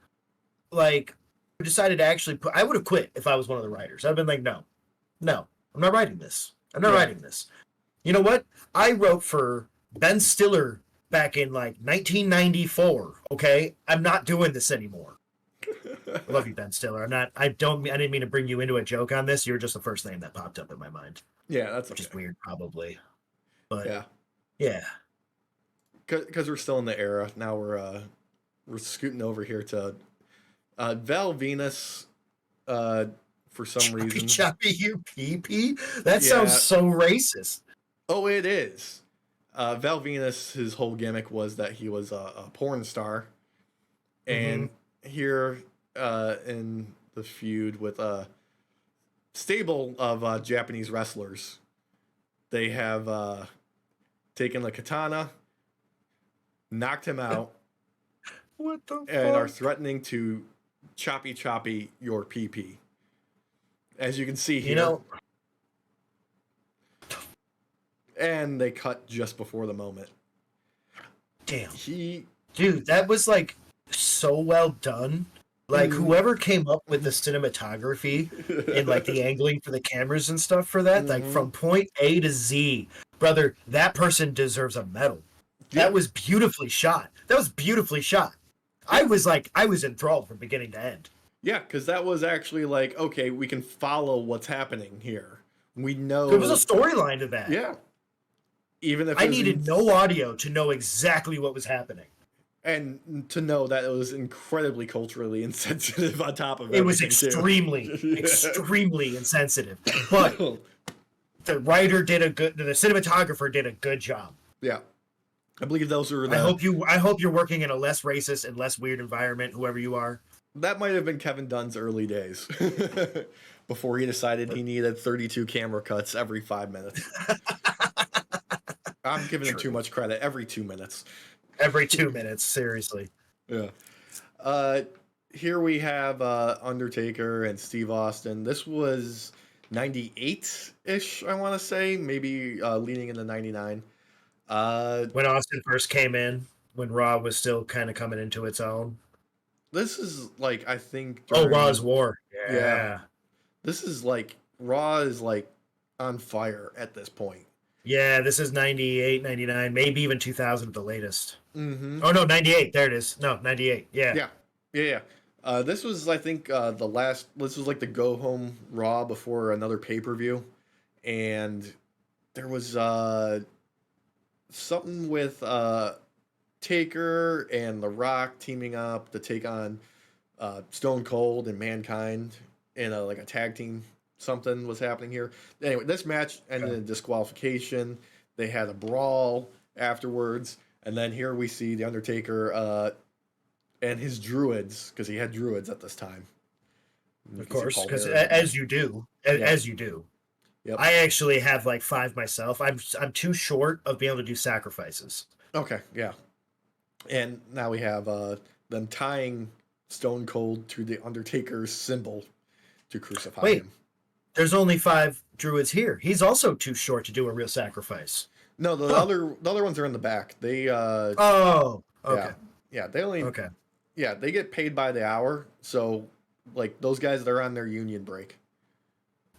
Speaker 2: decided to actually I would have quit if I was one of the writers. I'd been like, no, I'm not writing this. I'm not writing this. You know what? I wrote for Ben Stiller back in 1994. Okay, I'm not doing this anymore. I love you, Ben Stiller. I didn't mean to bring you into a joke on this. You're just the first name that popped up in my mind.
Speaker 1: Yeah, that's
Speaker 2: which is weird, probably. But
Speaker 1: yeah. Because we're still in the era now. We're scooting over here to Val Venus. For some reason,
Speaker 2: Choppy, you PeePee. That sounds so racist.
Speaker 1: Oh, it is. Val Venus, his whole gimmick was that he was a porn star,
Speaker 2: Hmm.
Speaker 1: and here in the feud with a stable of Japanese wrestlers, they have taken the katana, knocked him out,
Speaker 2: What the
Speaker 1: and are
Speaker 2: fuck?
Speaker 1: threatening to choppy choppy your PeePee. As you can see
Speaker 2: You
Speaker 1: here,
Speaker 2: know,
Speaker 1: and they cut just before the moment.
Speaker 2: damn.
Speaker 1: He
Speaker 2: Dude, that was like so well done. Like
Speaker 1: mm,
Speaker 2: whoever came up with the cinematography and like the angling for the cameras and stuff for that, like
Speaker 1: mhm.
Speaker 2: from point A to Z, brother, that person deserves a medal.
Speaker 1: Yeah,
Speaker 2: That was beautifully shot. That was beautifully shot.
Speaker 1: yeah,
Speaker 2: I was enthralled from beginning to end.
Speaker 1: yeah, because that was actually like, okay, we can follow what's happening here. We
Speaker 2: There was a
Speaker 1: know,
Speaker 2: storyline to that.
Speaker 1: yeah, even if
Speaker 2: I
Speaker 1: it was in,
Speaker 2: needed no audio to know exactly what was happening.
Speaker 1: and to know that it was incredibly culturally insensitive on top of
Speaker 2: It was
Speaker 1: everything too.
Speaker 2: extremely, extremely insensitive. But the writer did a good, the cinematographer did a good job.
Speaker 1: Yeah, I believe those are the.
Speaker 2: I hope you're working in a less racist and less weird environment, whoever you are.
Speaker 1: That might have been Kevin Dunn's early days before he decided he needed 32 camera cuts every 5 minutes. I'm giving him too
Speaker 2: True.
Speaker 1: much credit every 2 minutes.
Speaker 2: Every 2 minutes, seriously.
Speaker 1: Yeah. Uh, Here we have Undertaker and Steve Austin. This was 98 ish, I want to say, maybe leaning into 99. Uh,
Speaker 2: When Austin first came in, when Raw was still kind of coming into its own.
Speaker 1: this is like, I think
Speaker 2: Oh, Raw's
Speaker 1: during.
Speaker 2: War.
Speaker 1: Yeah.
Speaker 2: Yeah.
Speaker 1: This is like. Raw is like on fire at this point.
Speaker 2: Yeah, this is 98, 99, maybe even 2000 at the latest.
Speaker 1: Mm-hmm.
Speaker 2: Oh, no, 98. There it is. No, 98. Yeah.
Speaker 1: Yeah, yeah, yeah. This was, I think, the last. This was like the go home Raw before another pay per view, and there was something with Taker and The Rock teaming up to take on Stone Cold and Mankind in a like a tag team. Something was happening here. Anyway, this match ended
Speaker 2: Okay.
Speaker 1: in disqualification. They had a brawl afterwards, and then here we see the Undertaker and his druids, because he had druids at this time.
Speaker 2: Of
Speaker 1: These are
Speaker 2: course,
Speaker 1: called
Speaker 2: because
Speaker 1: Arrogant Men.
Speaker 2: as you do,
Speaker 1: Yep.
Speaker 2: as you do.
Speaker 1: Yep.
Speaker 2: I actually have like five myself. I'm too short of being able to do sacrifices.
Speaker 1: Okay. Yeah. And now we have them tying Stone Cold to the Undertaker's symbol to crucify
Speaker 2: Wait,
Speaker 1: him.
Speaker 2: there's only five druids here. He's also too short to do a real sacrifice.
Speaker 1: No,
Speaker 2: Huh.
Speaker 1: the other ones are in the back. They
Speaker 2: Oh,
Speaker 1: yeah.
Speaker 2: okay.
Speaker 1: Yeah, they only
Speaker 2: Okay.
Speaker 1: yeah, they get paid by the hour. So like those guys, they're on their union break.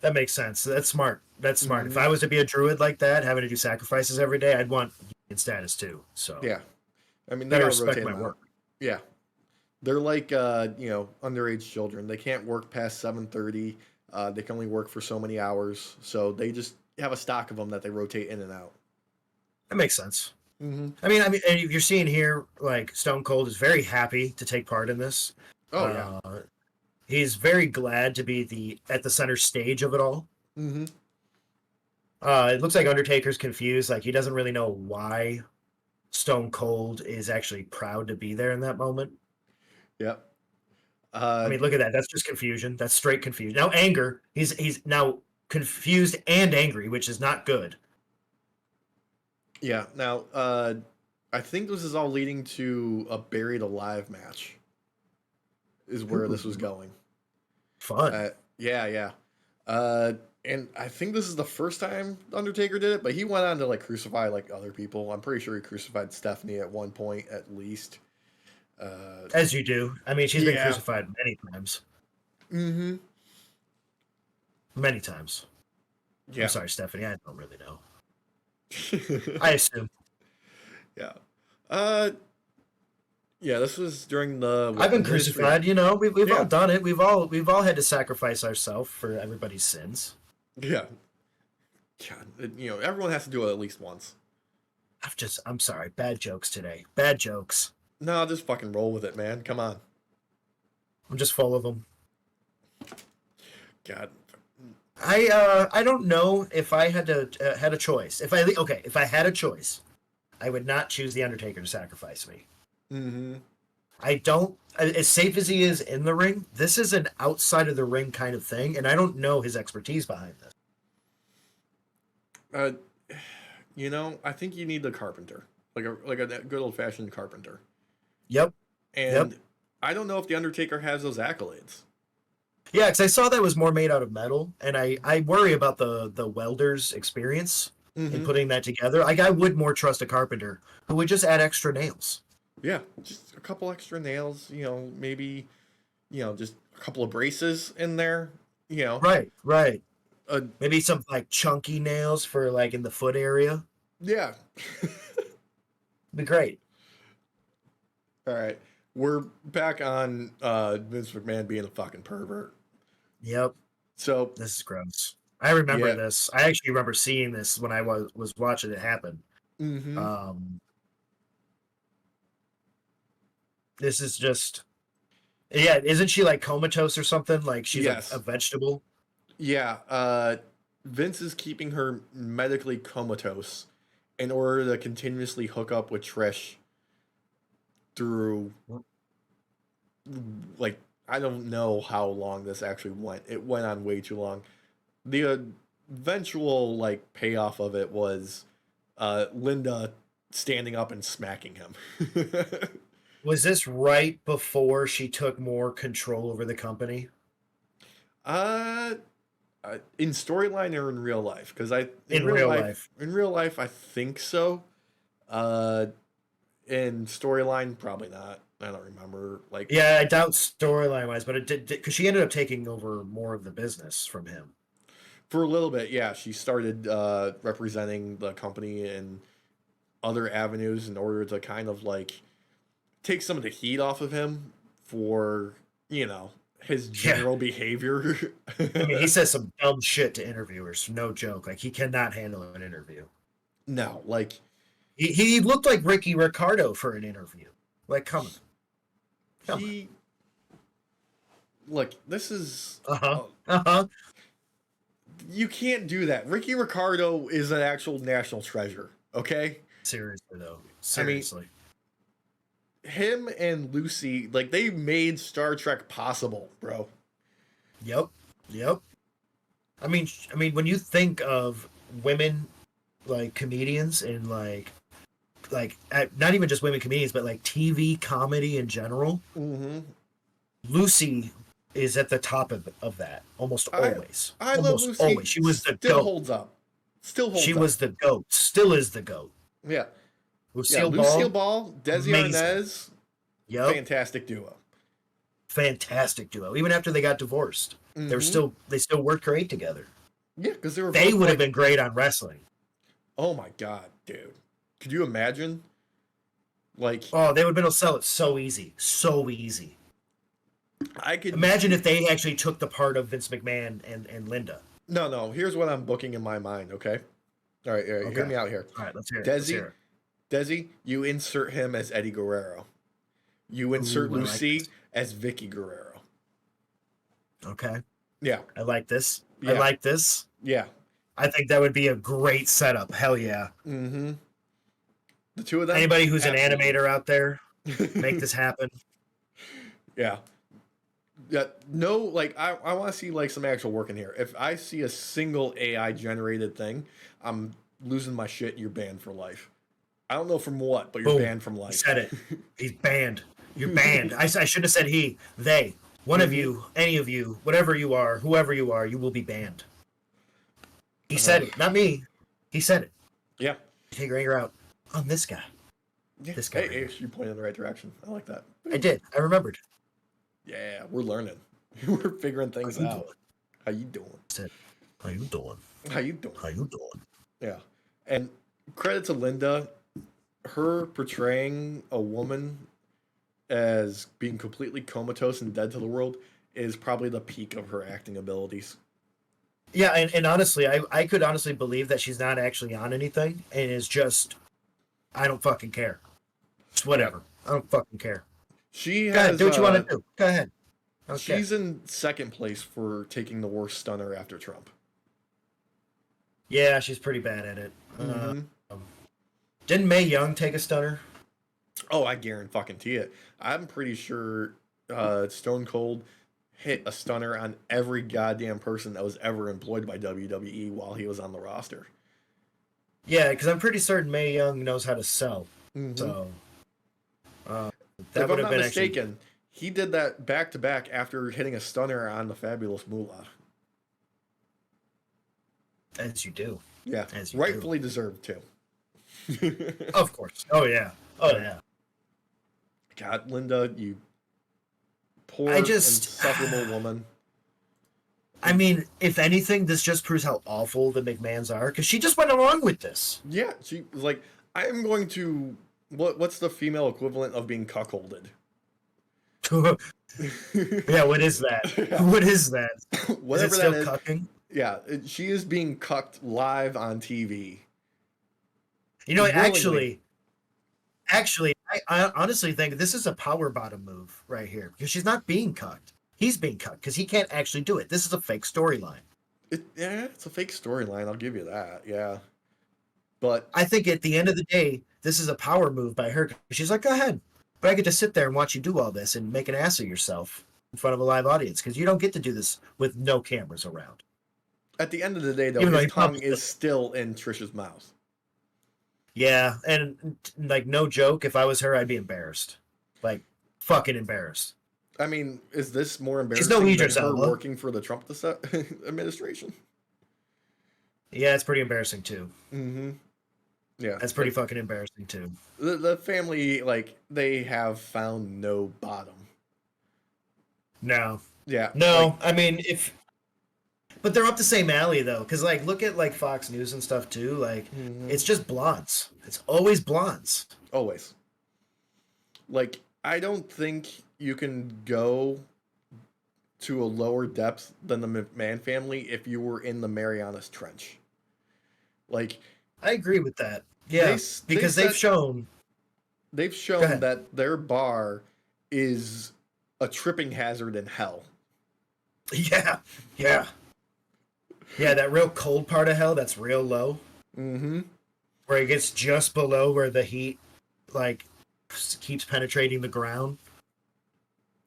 Speaker 2: That makes sense. That's smart. That's smart. If
Speaker 1: Hmm.
Speaker 2: I was to be a druid like that, having to do sacrifices every day, I'd want union status too. So
Speaker 1: Yeah. I mean, they
Speaker 2: better
Speaker 1: gotta
Speaker 2: respect
Speaker 1: rotate
Speaker 2: my
Speaker 1: them out.
Speaker 2: work.
Speaker 1: Yeah. They're like underage children. They can't work past 7:30. They can only work for so many hours. So they just have a stock of them that they rotate in and out.
Speaker 2: That makes sense.
Speaker 1: Hmm.
Speaker 2: And you're seeing here, like Stone Cold is very happy to take part in this.
Speaker 1: Oh yeah.
Speaker 2: Uh, he's very glad to be at the center stage of it all.
Speaker 1: Hmm.
Speaker 2: It looks like Undertaker's confused. Like he doesn't really know why Stone Cold is actually proud to be there in that moment.
Speaker 1: Yep.
Speaker 2: I
Speaker 1: Uh,
Speaker 2: mean, look at that. That's just confusion. That's straight confusion. Now anger. He's now confused and angry, which is not good.
Speaker 1: yeah. Now, I think this is all leading to a buried alive match. Is where this was
Speaker 2: Ooh,
Speaker 1: going.
Speaker 2: fun.
Speaker 1: Yeah, yeah. Uh, and I think this is the first time Undertaker did it, but he went on to like crucify like other people. I'm pretty sure he crucified Stephanie at one point at least. Uh,
Speaker 2: As you do. I mean, she's been
Speaker 1: yeah.
Speaker 2: crucified many times.
Speaker 1: Mm-hmm.
Speaker 2: Many times. I'm
Speaker 1: Yeah.
Speaker 2: sorry, Stephanie. I don't really know. I assume.
Speaker 1: Yeah. Uh, yeah. This was during the
Speaker 2: I've
Speaker 1: what the
Speaker 2: been
Speaker 1: ministry.
Speaker 2: crucified. You know, we've all
Speaker 1: Yeah.
Speaker 2: done it. We've all had to sacrifice ourselves for everybody's sins.
Speaker 1: Yeah. God, everyone has to do it at least once.
Speaker 2: I'm sorry. Bad jokes today. Bad jokes.
Speaker 1: No, just fucking roll with it, man. Come on.
Speaker 2: I'm just full of them.
Speaker 1: God.
Speaker 2: I don't know if I had a choice. If I had a choice, I would not choose the Undertaker to sacrifice me.
Speaker 1: Mm-hmm.
Speaker 2: I don't, as safe as he is in the ring, this is an outside of the ring kind of thing, and I don't know his expertise behind this.
Speaker 1: I think you need the carpenter, like a good old fashioned carpenter.
Speaker 2: Yep.
Speaker 1: And I don't know if the Undertaker has those accolades.
Speaker 2: Yeah, because I saw that was more made out of metal, and I worry about the welder's experience in putting that together. Like, I would more trust a carpenter who would just add extra nails.
Speaker 1: Yeah, just a couple extra nails. Maybe, just a couple of braces in there.
Speaker 2: Right.
Speaker 1: Uh,
Speaker 2: Maybe some like chunky nails for like in the foot area.
Speaker 1: yeah.
Speaker 2: Be great.
Speaker 1: All right, we're back on Vince McMahon being a fucking pervert.
Speaker 2: Yep.
Speaker 1: So
Speaker 2: This is gross. I remember this. I actually remember seeing this when I was watching it happen. This is just, yeah. Isn't she like comatose or something? Like she's a vegetable.
Speaker 1: Yeah. Vince is keeping her medically comatose in order to continuously hook up with Trish through, like, I don't know how long this actually went. It went on way too long. The eventual like payoff of it was Linda standing up and smacking him.
Speaker 2: Was this right before she took more control over the company?
Speaker 1: In storyline or in real life? Because in real life, I think so. In storyline, probably not. I don't remember. Like,
Speaker 2: yeah, I doubt storyline wise, but it did because she ended up taking over more of the business from him
Speaker 1: for a little bit. Yeah, she started representing the company in other avenues in order to kind of like take some of the heat off of him for his general behavior.
Speaker 2: I mean, he says some dumb shit to interviewers. No joke. Like, he cannot handle an interview.
Speaker 1: No, like
Speaker 2: he looked like Ricky Ricardo for an interview. Like, come on.
Speaker 1: Look, this is you can't do that. Ricky Ricardo is an actual national treasure. Okay.
Speaker 2: Seriously though. Seriously.
Speaker 1: I mean, him and Lucy, like, they made Star Trek possible, bro.
Speaker 2: Yep. I mean, when you think of women like comedians and like not even just women comedians, but like TV comedy in general, Lucy is at the top of that almost always.
Speaker 1: I love Lucy. Always.
Speaker 2: She was the
Speaker 1: still
Speaker 2: goat.
Speaker 1: Holds up. Still holds
Speaker 2: she
Speaker 1: up.
Speaker 2: Was the goat. Still is the goat.
Speaker 1: Yeah.
Speaker 2: Lucille
Speaker 1: Ball, Desi Arnaz.
Speaker 2: Yep.
Speaker 1: Fantastic duo.
Speaker 2: Even after they got divorced, they still worked great together.
Speaker 1: Yeah, because
Speaker 2: they would have been great on wrestling.
Speaker 1: Oh my god, dude! Could you imagine? Like,
Speaker 2: oh, they would have been able to sell it so easy.
Speaker 1: I could
Speaker 2: imagine if they actually took the part of Vince McMahon and Linda.
Speaker 1: No. Here's what I'm booking in my mind. Okay. All right. Okay. Hear me out here.
Speaker 2: All right. Let's hear it.
Speaker 1: Desi, you insert him as Eddie Guerrero. You insert Lucy as Vicky Guerrero.
Speaker 2: Okay.
Speaker 1: Yeah.
Speaker 2: I like this.
Speaker 1: Yeah.
Speaker 2: I think that would be a great setup. Hell yeah.
Speaker 1: The two of them.
Speaker 2: Anybody who's an animator out there, make this happen.
Speaker 1: Yeah. Yeah. No, like, I want to see like some actual work in here. If I see a single AI generated thing, I'm losing my shit. You're banned for life. I don't know from what, but you're banned from life.
Speaker 2: He said it. He's banned. You're banned. I shouldn't have said he. They. One of you, any of you, whatever you are, whoever you are, you will be banned. He said it, not me. He said it.
Speaker 1: Yeah.
Speaker 2: Take your anger out on this guy.
Speaker 1: Yeah.
Speaker 2: This guy.
Speaker 1: Hey, you pointed in the right direction. I like that.
Speaker 2: I did. I remembered.
Speaker 1: Yeah, we're learning. We're figuring things out. How you doing?
Speaker 2: How you doing?
Speaker 1: How you doing?
Speaker 2: How you doing?
Speaker 1: Yeah. And credit to Linda, her portraying a woman as being completely comatose and dead to the world is probably the peak of her acting abilities.
Speaker 2: Yeah, and honestly, I could honestly believe that she's not actually on anything and is just, I don't fucking care. It's whatever. I don't fucking care.
Speaker 1: She has,
Speaker 2: go ahead, do what you want to do. Go ahead.
Speaker 1: She's in second place for taking the worst stunner after Trump.
Speaker 2: Yeah, she's pretty bad at it. Didn't Mae Young take a stunner?
Speaker 1: Oh, I guarantee it. I'm pretty sure Stone Cold hit a stunner on every goddamn person that was ever employed by WWE while he was on the roster.
Speaker 2: Yeah, because I'm pretty certain Mae Young knows how to sell.
Speaker 1: Mm-hmm.
Speaker 2: So uh, that
Speaker 1: If
Speaker 2: would
Speaker 1: I'm
Speaker 2: have
Speaker 1: not
Speaker 2: been
Speaker 1: mistaken, he did that back to back after hitting a stunner on the Fabulous Moolah.
Speaker 2: as you do.
Speaker 1: Yeah,
Speaker 2: As you
Speaker 1: rightfully deserved too.
Speaker 2: do. Of course. Oh yeah. Oh yeah.
Speaker 1: God, Linda, you poor
Speaker 2: I just
Speaker 1: insufferable woman.
Speaker 2: I mean, if anything, this just proves how awful the McMahons are, because she just went along with this.
Speaker 1: Yeah, she was like, I am going to what's the female equivalent of being cuckolded?
Speaker 2: Yeah, what is that?
Speaker 1: Yeah.
Speaker 2: What is that?
Speaker 1: Whatever
Speaker 2: is it still
Speaker 1: that is.
Speaker 2: cucking?
Speaker 1: Yeah, she is being cucked live on TV.
Speaker 2: You know,
Speaker 1: Willingly.
Speaker 2: actually, I honestly think this is a power bottom move right here, because she's not being cucked. He's being cucked because he can't actually do it. This is a fake storyline.
Speaker 1: Yeah, it's a fake storyline. I'll give you that. Yeah, but
Speaker 2: I think at the end of the day, this is a power move by her. She's like, go ahead, but I get to sit there and watch you do all this and make an ass of yourself in front of a live audience, because you don't get to do this with no cameras around.
Speaker 1: at the end of the day, though,
Speaker 2: Even though
Speaker 1: his
Speaker 2: he
Speaker 1: tongue
Speaker 2: probably
Speaker 1: is still in Trish's mouth.
Speaker 2: Yeah, and like no joke, if I was her, I'd be embarrassed, like fucking embarrassed.
Speaker 1: I mean, is this more
Speaker 2: She's
Speaker 1: embarrassing
Speaker 2: no
Speaker 1: than
Speaker 2: Idris
Speaker 1: her
Speaker 2: Elba.
Speaker 1: working for the Trump administration?
Speaker 2: Yeah, it's pretty embarrassing too.
Speaker 1: Mm-hmm. Yeah,
Speaker 2: That's pretty fucking embarrassing too.
Speaker 1: the family, like, they have found no bottom.
Speaker 2: No,
Speaker 1: Yeah,
Speaker 2: no.
Speaker 1: like,
Speaker 2: I mean, but they're up the same alley though, because like look at like Fox News and stuff too. Like it's just blondes. It's always blondes.
Speaker 1: always. Like, I don't think you can go to a lower depth than the McMahon family if you were in the Marianas Trench. Like,
Speaker 2: I agree with that. Yeah, because they've shown Go ahead.
Speaker 1: that their bar is a tripping hazard in hell.
Speaker 2: Yeah, yeah, yeah. That real cold part of hell, that's real low,
Speaker 1: Mm-hmm.
Speaker 2: where it gets just below where the heat like keeps penetrating the ground.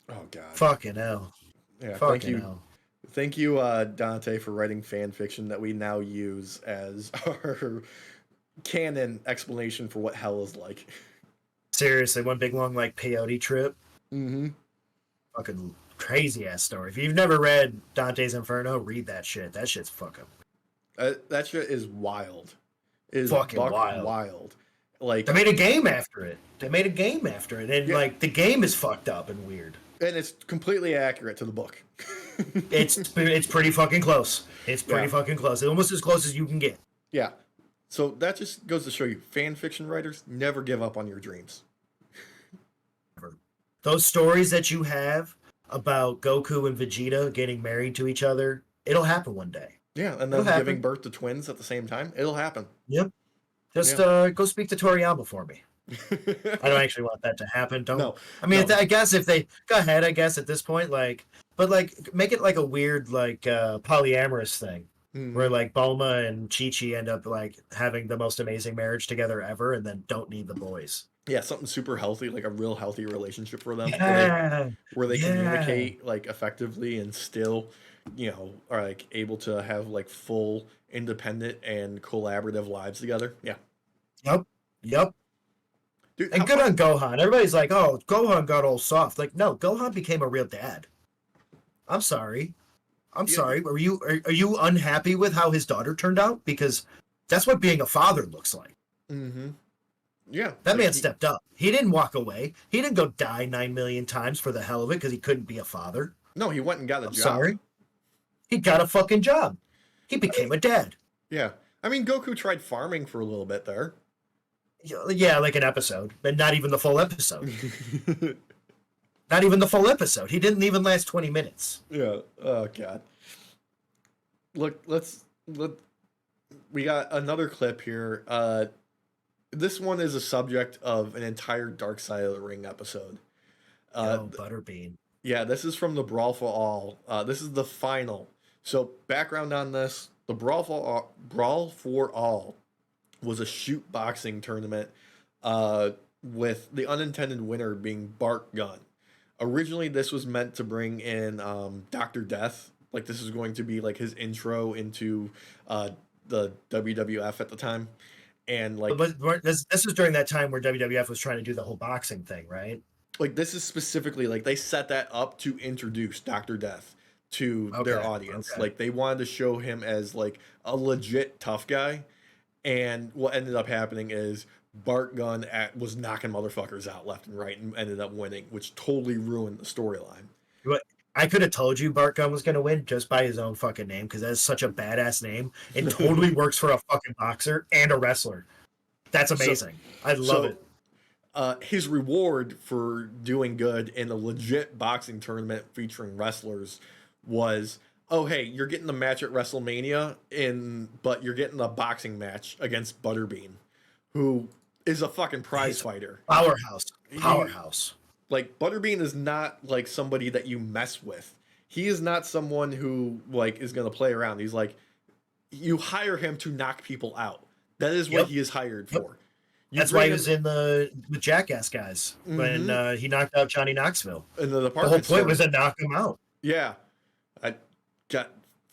Speaker 1: Oh God.
Speaker 2: Fucking hell.
Speaker 1: Yeah.
Speaker 2: Fucking
Speaker 1: Thank you.
Speaker 2: hell.
Speaker 1: Thank you, Dante, for writing fan fiction that we now use as our canon explanation for what hell is like.
Speaker 2: Seriously, one big long like peyote trip.
Speaker 1: Mm-hmm.
Speaker 2: Fucking crazy ass story. If you've never read Dante's Inferno, read that shit. That shit's fucking
Speaker 1: That shit is wild. Is
Speaker 2: fucking
Speaker 1: buck
Speaker 2: wild.
Speaker 1: Like,
Speaker 2: They made a game after it. And
Speaker 1: Yeah.
Speaker 2: like the game is fucked up and weird.
Speaker 1: and it's completely accurate to the book.
Speaker 2: It's pretty fucking close. It's pretty
Speaker 1: Yeah.
Speaker 2: fucking close. It's almost as close as you can get.
Speaker 1: Yeah. So that just goes to show you, fan fiction writers never give up on your dreams.
Speaker 2: Those stories that you have about Goku and Vegeta getting married to each other, it'll happen one day.
Speaker 1: Yeah, and
Speaker 2: It'll
Speaker 1: then
Speaker 2: happen.
Speaker 1: giving birth to twins at the same time, it'll happen.
Speaker 2: Yep. Just go speak to Toriyama for me. I don't actually want that to happen. Don't.
Speaker 1: No,
Speaker 2: I mean,
Speaker 1: no.
Speaker 2: I guess if they go ahead, I guess at this point, like, but like, make it like a weird, like, polyamorous thing
Speaker 1: Mhm.
Speaker 2: where like Bulma and Chi-Chi end up like having the most amazing marriage together ever, and then don't need the boys.
Speaker 1: Yeah, something super healthy, like a real healthy relationship for them,
Speaker 2: Yeah.
Speaker 1: where they
Speaker 2: Yeah.
Speaker 1: communicate like effectively and still, are like able to have like full independent and collaborative lives together. Yeah,
Speaker 2: Yep.
Speaker 1: dude.
Speaker 2: And good on Gohan. Everybody's like, oh, Gohan got all soft. Like, no, Gohan became a real dad. I'm sorry. I'm
Speaker 1: Yeah.
Speaker 2: sorry. Are you unhappy with how his daughter turned out? Because that's what being a father looks like.
Speaker 1: Mm-hmm. Yeah,
Speaker 2: That
Speaker 1: like
Speaker 2: man stepped up. He didn't walk away. He didn't go die 9 million times for the hell of it because he couldn't be a father.
Speaker 1: No, he went and got a
Speaker 2: I'm
Speaker 1: job.
Speaker 2: sorry. He got a fucking job. He became a dad.
Speaker 1: Yeah, I mean, Goku tried farming for a little bit there.
Speaker 2: Yeah, like an episode, but not even the full episode. Not even the full episode. He didn't even last 20 minutes.
Speaker 1: Yeah. Oh God. Look, we got another clip here. This one is a subject of an entire Dark Side of the Ring episode.
Speaker 2: Oh, Butterbean.
Speaker 1: Yeah, this is from the Brawl for All. This is the final. So background on this: the Brawl for All was a shoot boxing tournament with the unintended winner being Bart Gunn. Originally, this was meant to bring in Dr. Death. Like, this was going to be like his intro into the WWF at the time. And like,
Speaker 2: But this was during that time where WWF was trying to do the whole boxing thing, right?
Speaker 1: like this is specifically like they set that up to introduce Dr. Death to their audience.
Speaker 2: Okay.
Speaker 1: Like they wanted to show him as like a legit tough guy. And what ended up happening is Bart Gunn was knocking motherfuckers out left and right and ended up winning, which totally ruined the storyline.
Speaker 2: But I could have told you Bart Gunn was going to win just by his own fucking name because that's such a badass name. It totally works for a fucking boxer and a wrestler. That's amazing. I love it.
Speaker 1: His reward for doing good in a legit boxing tournament featuring wrestlers was, oh hey, you're getting the match at WrestleMania, but you're getting a boxing match against Butterbean, who is a fucking prize fighter.
Speaker 2: Powerhouse.
Speaker 1: Like Butterbean is not like somebody that you mess with. He is not someone who like is gonna play around. He's like, you hire him to knock people out. That is what he is hired for.
Speaker 2: That's why he was in the Jackass guys when he knocked out Johnny Knoxville.
Speaker 1: And the
Speaker 2: whole point was to knock him out.
Speaker 1: Yeah. I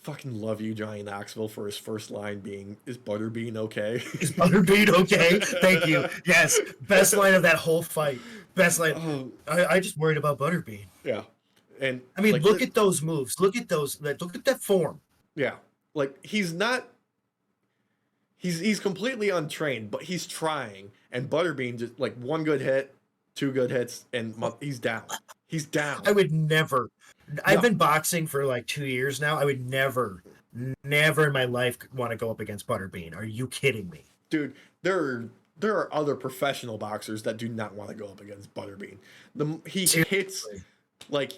Speaker 1: fucking love you, Johnny Knoxville, for his first line being, "Is Butterbean okay?"
Speaker 2: Is Butterbean okay? Thank you. Yes. Best line of that whole fight. Best line. I just worried about Butterbean.
Speaker 1: Yeah. And
Speaker 2: I mean, like, look at those moves. Look at those. Look at that form.
Speaker 1: Yeah. Like he's completely untrained, but he's trying. And Butterbean just like one good hit, two good hits, and he's down. He's down.
Speaker 2: I would never. I've been boxing for like 2 years now. I would never in my life want to go up against Butterbean. Are you kidding me?
Speaker 1: Dude, there are other professional boxers that do not want to go up against Butterbean. He hits like,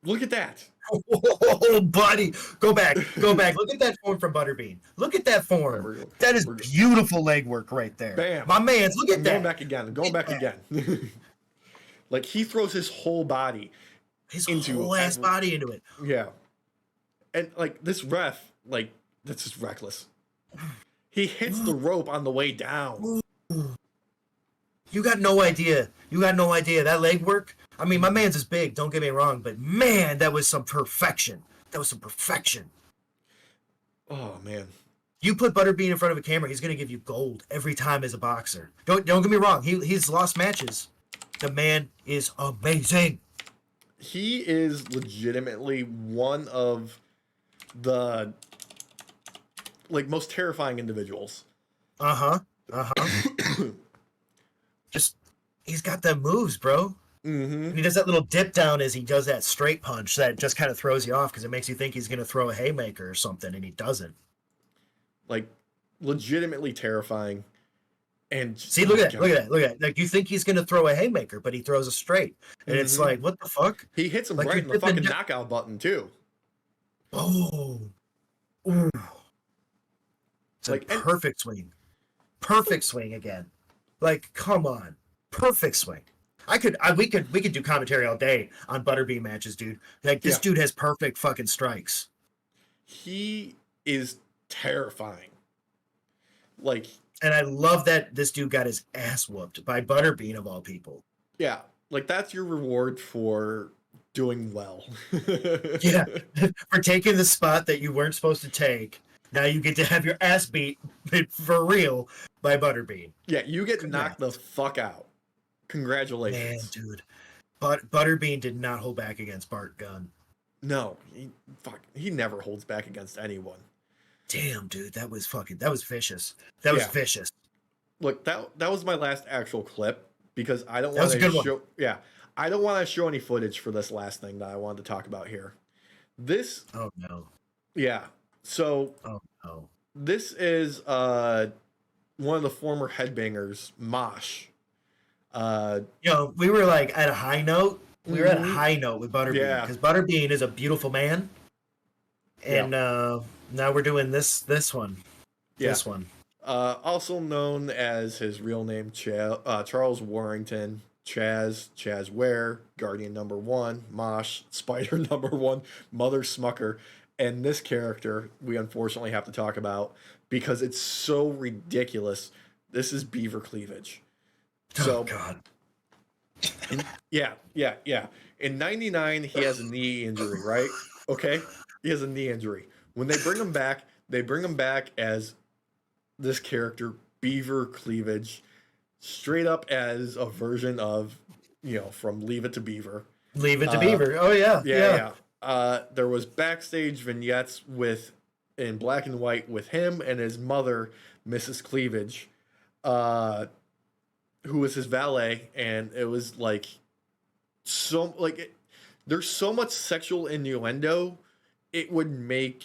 Speaker 1: look at that.
Speaker 2: Oh, buddy, go back. Look at that form from Butterbean. Look at that form. That is beautiful leg work right there.
Speaker 1: Bam,
Speaker 2: my man. Look at that.
Speaker 1: Going back again. Like he throws his whole body.
Speaker 2: His whole ass body into it.
Speaker 1: Yeah. And like this ref, like that's just reckless. He hits the rope on the way down.
Speaker 2: You got no idea. That leg work. I mean, my man's is big, don't get me wrong, but man, that was some perfection.
Speaker 1: Oh man.
Speaker 2: You put Butterbean in front of a camera, he's gonna give you gold every time as a boxer. Don't get me wrong, he's lost matches. The man is amazing.
Speaker 1: He is legitimately one of the like most terrifying individuals.
Speaker 2: Just he's got them moves, bro. And he does that little dip down as he does that straight punch that just kind of throws you off because it makes you think he's gonna throw a haymaker or something, and he doesn't.
Speaker 1: Like legitimately terrifying. And
Speaker 2: see, look at that. Like you think he's gonna throw a haymaker, but he throws a straight, and it's like, what the fuck?
Speaker 1: He hits him like right in the fucking knockout button too.
Speaker 2: Oh, ooh! It's like perfect swing again. Like, come on, perfect swing. We could do commentary all day on Butterbean matches, dude. Like this dude has perfect fucking strikes.
Speaker 1: He is terrifying. Like.
Speaker 2: And I love that this dude got his ass whooped by Butterbean of all people.
Speaker 1: Yeah, like that's your reward for doing well.
Speaker 2: Yeah, for taking the spot that you weren't supposed to take. Now you get to have your ass beat for real by Butterbean.
Speaker 1: Yeah, you get knocked the fuck out. Congratulations.
Speaker 2: Man, dude. But Butterbean did not hold back against Bart Gunn.
Speaker 1: No, he never holds back against anyone.
Speaker 2: Damn, dude, that was vicious. That was vicious.
Speaker 1: Look, that was my last actual clip because I don't want to show. Yeah, I don't want to show any footage for this last thing that I wanted to talk about here. This.
Speaker 2: Oh no.
Speaker 1: Yeah. So.
Speaker 2: Oh no.
Speaker 1: This is one of the former headbangers, Mosh.
Speaker 2: We were like at a high note. We were at a high note with Butterbean because Butterbean is a beautiful man, and now we're doing this one.
Speaker 1: Yeah.
Speaker 2: This one.
Speaker 1: Also known as his real name, Charles Warrington, Chaz Ware, Guardian #1, Mosh, Spider #1, Mother Smucker, And this character we unfortunately have to talk about because it's so ridiculous. This is Beaver Cleavage.
Speaker 2: Oh
Speaker 1: So,
Speaker 2: God.
Speaker 1: yeah. In '99, he has a knee injury, right? Okay, he has a knee injury. When they bring him back as this character, Beaver Cleavage, straight up as a version of, from Leave It to Beaver.
Speaker 2: Leave it to
Speaker 1: Uh,
Speaker 2: Beaver. Oh yeah,
Speaker 1: yeah,
Speaker 2: yeah.
Speaker 1: yeah. There was backstage vignettes in black and white with him and his mother, Mrs. Cleavage, uh, who was his valet, and it was like there's so much sexual innuendo, it would make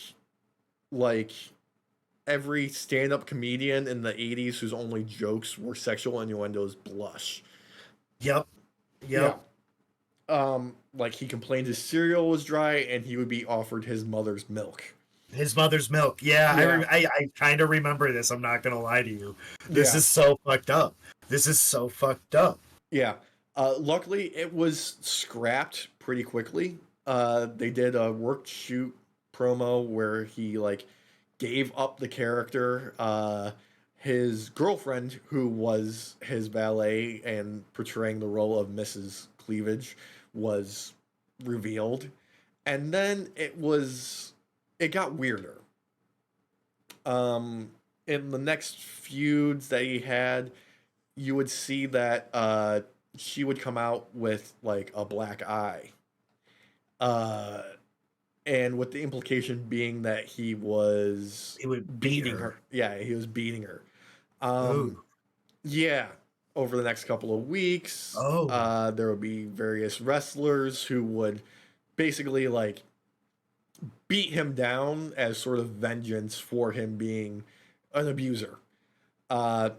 Speaker 1: like every stand-up comedian in the 80s whose only jokes were sexual innuendos blush.
Speaker 2: Yep.
Speaker 1: Yeah.
Speaker 2: Yep.
Speaker 1: Like he complained his cereal was dry and he would be offered his mother's milk.
Speaker 2: His mother's milk. Yeah,
Speaker 1: Yeah.
Speaker 2: I kind of remember this. I'm not gonna lie to you. This
Speaker 1: Yeah.
Speaker 2: is so fucked up. This is so fucked up.
Speaker 1: Yeah. Luckily, it was scrapped pretty quickly. They did a work shoot promo where he like gave up the character. His girlfriend, who was his valet and portraying the role of Mrs. Cleavage, was revealed, and then it got weirder. In the next feuds that he had, you would see that she would come out with like a black eye. Uh, and with the implication being that he was
Speaker 2: He would beat
Speaker 1: beating her. Yeah, he was beating her. Um,
Speaker 2: Ooh.
Speaker 1: yeah, over the next couple of weeks,
Speaker 2: Oh.
Speaker 1: there would be various wrestlers who would basically like beat him down as sort of vengeance for him being an abuser. Uh,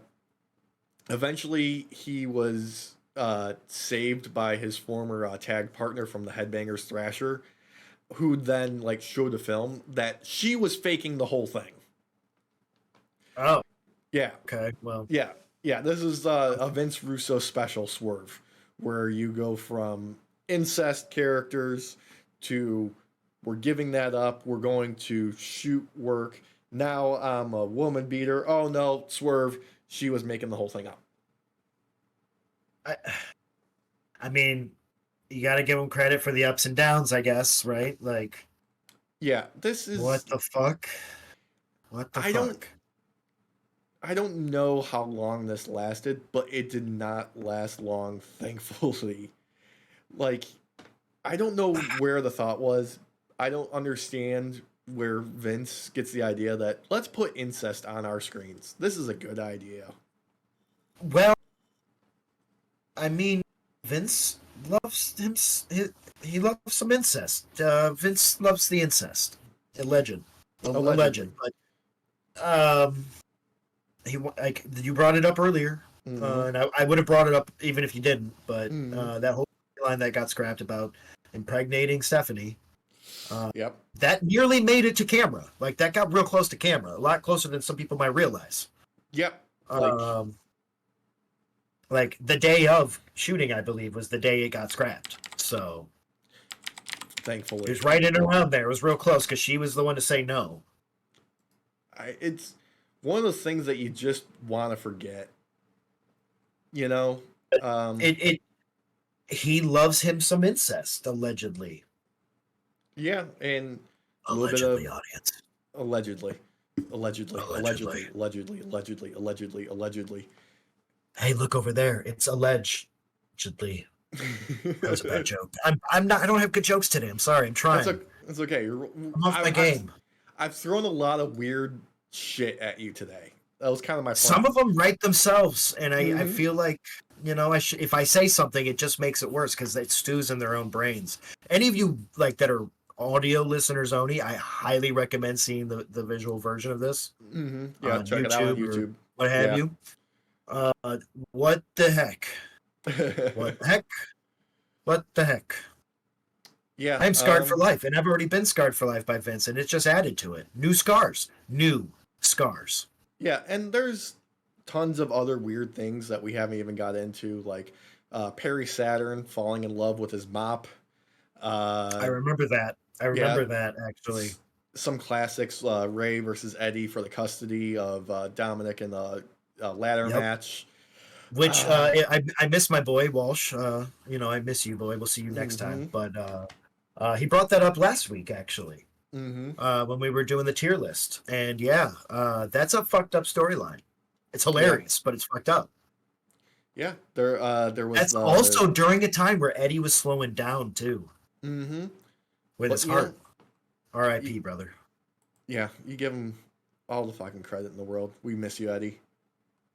Speaker 1: Eventually, he was saved by his former tag partner from the Headbangers Thrasher, who then like showed a film that she was faking the whole thing.
Speaker 2: Oh.
Speaker 1: Yeah,
Speaker 2: Okay. Well.
Speaker 1: yeah, yeah. This is a Vince Russo special swerve, where you go from incest characters to we're giving that up. We're going to shoot work. Now I'm a woman beater. Oh no, swerve. She was making the whole thing up.
Speaker 2: I. I mean, you got to give him credit for the ups and downs, I guess, right? Like,
Speaker 1: Yeah, this is.
Speaker 2: what the fuck? What the
Speaker 1: I don't.
Speaker 2: fuck?
Speaker 1: I don't know how long this lasted, but it did not last long, thankfully. Like, I don't know where the thought was. I don't understand where Vince gets the idea that let's put incest on our screens. This is a good idea.
Speaker 2: Well, I mean, Vince loves him. He loves some incest. Vince loves the incest. Alleged.
Speaker 1: Allegedly.
Speaker 2: But he like you brought it up earlier,
Speaker 1: Mhm.
Speaker 2: and I would have brought it up even if you didn't. But
Speaker 1: Mhm.
Speaker 2: that whole line that got scrapped about impregnating Stephanie,
Speaker 1: Yep.
Speaker 2: that nearly made it to camera. Like that got real close to camera, a lot closer than some people might realize.
Speaker 1: Yep.
Speaker 2: Like the day of shooting, I believe, was the day it got scrapped. So it
Speaker 1: Thankfully.
Speaker 2: was right in and around there. It was real close because she was the one to say no.
Speaker 1: It's one of those things that you just want to forget. You know?
Speaker 2: It he loves him some incest, allegedly.
Speaker 1: Yeah, and a little
Speaker 2: Allegedly,
Speaker 1: bit of
Speaker 2: audience.
Speaker 1: allegedly. Allegedly.
Speaker 2: Hey, look over there. It's allegedly. That was a bad joke. I'm not. I don't have good jokes today. I'm sorry. I'm trying.
Speaker 1: It's okay.
Speaker 2: I'm off my game.
Speaker 1: I've thrown a lot of weird shit at you today. That was kind of my plan.
Speaker 2: Some of them write themselves, and I
Speaker 1: Mhm.
Speaker 2: feel like if I say something, it just makes it worse because it stews in their own brains. Any of you like that are audio listeners only, I highly recommend seeing the visual version of this.
Speaker 1: Yeah,
Speaker 2: On
Speaker 1: check it out on
Speaker 2: YouTube or
Speaker 1: YouTube.
Speaker 2: what have
Speaker 1: Yeah.
Speaker 2: you. What the heck? What the heck? What the heck?
Speaker 1: Yeah.
Speaker 2: I'm scarred for life, and I've already been scarred for life by Vince, and it just added to it. New scars.
Speaker 1: Yeah, and there's tons of other weird things that we haven't even got into, like Perry Saturn falling in love with his mop.
Speaker 2: I remember that. I remember that actually.
Speaker 1: some classics, Ray versus Eddie for the custody of Dominic in the ladder
Speaker 2: Yep.
Speaker 1: match.
Speaker 2: Which I miss my boy Walsh. I miss you, boy. We'll see you next time. But he brought that up last week, actually, when we were doing the tier list. And yeah, that's a fucked up storyline. It's hilarious, but it's fucked up.
Speaker 1: Yeah, there was.
Speaker 2: That's also during a time where Eddie was slowing down too. With his heart. R.I.P. brother.
Speaker 1: Yeah, you give him all the fucking credit in the world. We miss you, Eddie.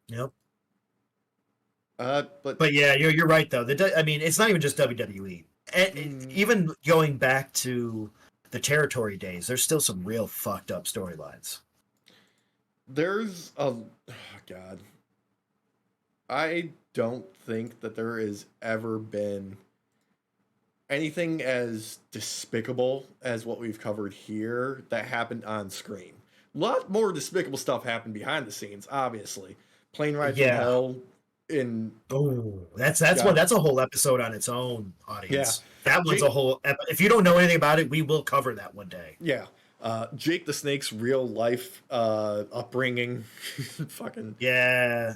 Speaker 2: Yep.
Speaker 1: But
Speaker 2: yeah, you're right though. It's not even just WWE. And even going back to the territory days, there's still some real fucked up storylines.
Speaker 1: There's God. I don't think that there has ever been anything as despicable as what we've covered here that happened on screen. A lot more despicable stuff happened behind the scenes, obviously. Plane Ride from Hell
Speaker 2: that's a whole episode on its own, audience.
Speaker 1: Yeah.
Speaker 2: That one's a whole if you don't know anything about it, we will cover that one day.
Speaker 1: Yeah. Jake the Snake's real life upbringing. Fucking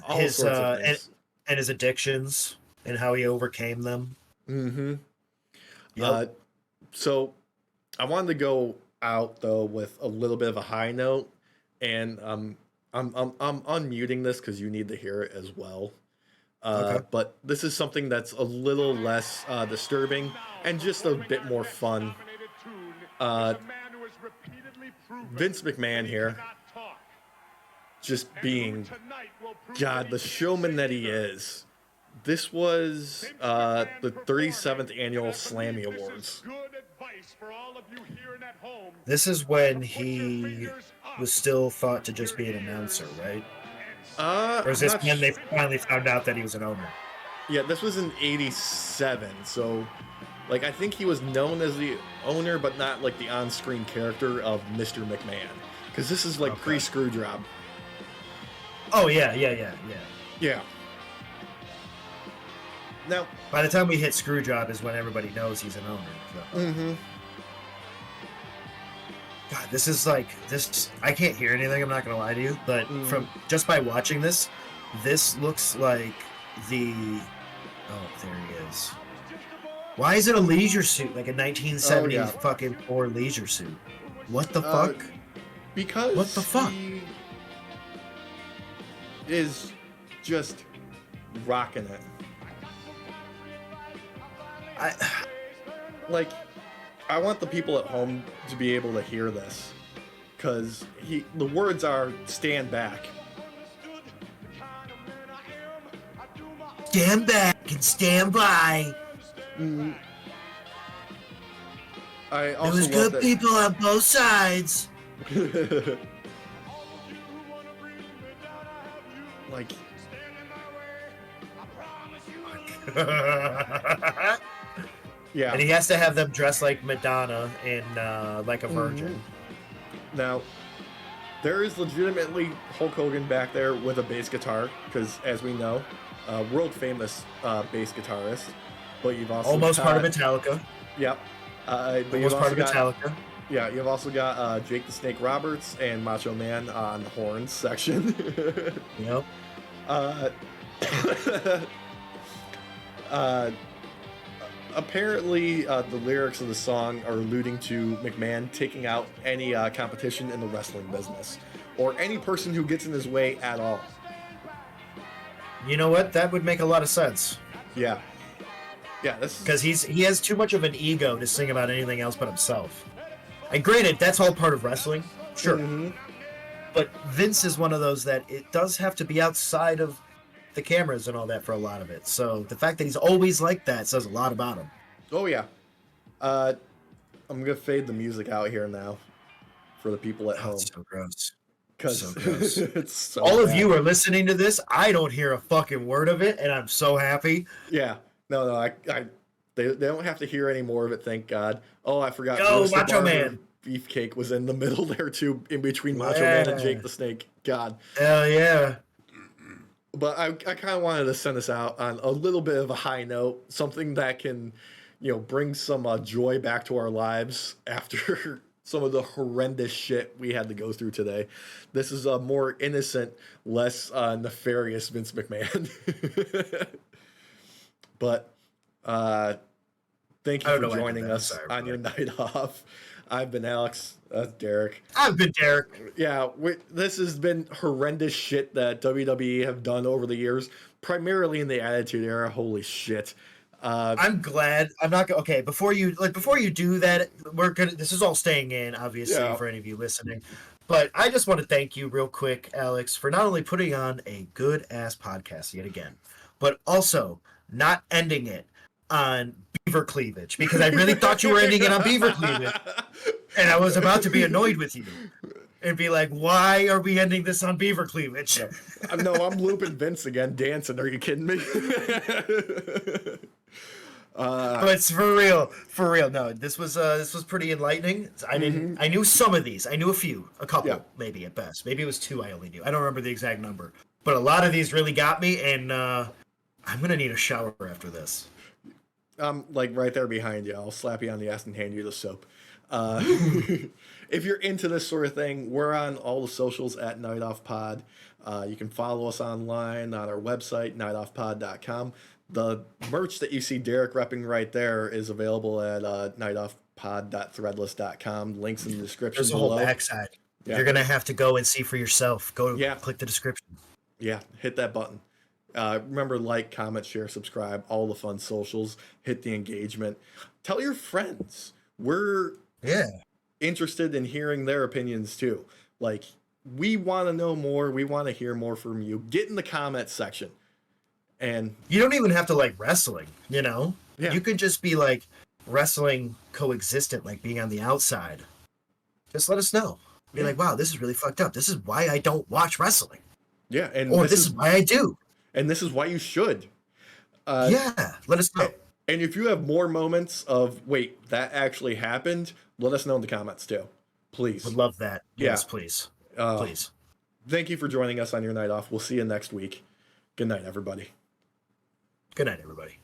Speaker 1: all sorts of things.
Speaker 2: And his addictions and how he overcame them.
Speaker 1: Yep. So I wanted to go out though with a little bit of a high note, and I'm unmuting this because you need to hear it as well.
Speaker 3: Okay.
Speaker 1: But this is something that's a little less disturbing and just a bit more fun. Vince McMahon here, just being, God, the showman that he is. This was the 37th annual Slammy Awards.
Speaker 2: This is when he was still thought to just be an announcer, right? Or is this when they finally found out that he was an owner?
Speaker 1: Yeah, this was in '87, so like I think he was known as the owner, but not like the on-screen character of Mr. McMahon, because this is like pre-Screwjob.
Speaker 2: Oh yeah.
Speaker 1: Yeah. Now,
Speaker 2: by the time we hit Screwjob is when everybody knows he's an owner. So. God, this is like this. I can't hear anything. I'm not gonna lie to you, but from just by watching this, this looks like the. Oh, there he is. Why is it a leisure suit, like a 1970s fucking poor leisure suit? What the fuck?
Speaker 1: Because
Speaker 2: what the fuck?
Speaker 1: He is just rocking it. I want the people at home to be able to hear this, because the words are "stand back."
Speaker 2: Stand back and stand by.
Speaker 1: I also
Speaker 2: there was good people on both sides.
Speaker 1: Like. Yeah.
Speaker 2: And he has to have them dressed like Madonna and like a virgin.
Speaker 1: Now, there is legitimately Hulk Hogan back there with a bass guitar, because as we know, world famous bass guitarist. But you've also
Speaker 2: almost part of Metallica.
Speaker 1: Yep.
Speaker 2: Almost part of Metallica.
Speaker 1: Yeah, you've also got Jake the Snake Roberts and Macho Man on the horns section.
Speaker 2: Yep.
Speaker 1: Apparently, the lyrics of the song are alluding to McMahon taking out any competition in the wrestling business, or any person who gets in his way at all.
Speaker 2: You know what? That would make a lot of sense.
Speaker 1: Yeah. Yeah,
Speaker 2: because he has too much of an ego to sing about anything else but himself. And granted, that's all part of wrestling, sure. But Vince is one of those that it does have to be outside of the cameras and all that for a lot of it. So the fact that he's always like that says a lot about him.
Speaker 1: Oh yeah. I'm gonna fade the music out here now for the people at home.
Speaker 2: It's so gross.
Speaker 1: So gross. It's so
Speaker 2: all
Speaker 1: bad.
Speaker 2: of you are listening to this. I don't hear a fucking word of it, and I'm so happy.
Speaker 1: Yeah. No. They don't have to hear any more of it. Thank God. Oh, I forgot.
Speaker 2: Yo, Macho Man.
Speaker 1: Beefcake was in the middle there too, in between Macho Man and Jake the Snake. God.
Speaker 2: Hell yeah.
Speaker 1: But I kind of wanted to send this out on a little bit of a high note, something that can, bring some joy back to our lives after some of the horrendous shit we had to go through today. This is a more innocent, less nefarious Vince McMahon. But thank you for joining us on your night off. I've been Alex. That's Derek.
Speaker 2: I've been Derek.
Speaker 1: Yeah, this has been horrendous shit that WWE have done over the years, primarily in the Attitude Era. Holy shit.
Speaker 2: I'm glad. I'm not gonna. Okay, before you do that, we're gonna. This is all staying in, obviously, for any of you listening. But I just want to thank you real quick, Alex, for not only putting on a good ass podcast yet again, but also not ending it on Beaver Cleavage, because I really thought you were ending it on Beaver Cleavage, and I was about to be annoyed with you and be like, "Why are we ending this on Beaver Cleavage?"
Speaker 1: No, I'm looping Vince again, dancing. Are you kidding me?
Speaker 2: But it's for real. No, this was pretty enlightening. I didn't. I knew some of these. I knew a couple, maybe at best. Maybe it was 2. I only knew. I don't remember the exact number. But a lot of these really got me, and I'm gonna need a shower after this.
Speaker 1: I'm like right there behind you. I'll slap you on the ass and hand you the soap. If you're into this sort of thing, we're on all the socials at nightoffpod. You can follow us online on our website, nightoffpod.com. The merch that you see Derek repping right there is available at nightoffpod.threadless.com. Links in the description below.
Speaker 2: There's a whole backside. Yeah. You're going to have to go and see for yourself. Click the description.
Speaker 1: Yeah, hit that button. Remember, like, comment, share, subscribe, all the fun socials. Hit the engagement. Tell your friends. We're interested in hearing their opinions too. Like, we want to know more. We want to hear more from you. Get in the comments section. And
Speaker 2: you don't even have to like wrestling, you know?
Speaker 1: Yeah.
Speaker 2: You could just be like wrestling coexistent, like being on the outside. Just let us know. Be like, wow, this is really fucked up. This is why I don't watch wrestling.
Speaker 1: Yeah, and
Speaker 2: or this is why I do.
Speaker 1: And this is why you should.
Speaker 2: Let us know.
Speaker 1: And if you have more moments of, wait, that actually happened, let us know in the comments too. Please.
Speaker 2: Would love that. Yes, please. Please.
Speaker 1: Thank you for joining us on your night off. We'll see you next week. Good night, everybody.
Speaker 2: Good night, everybody.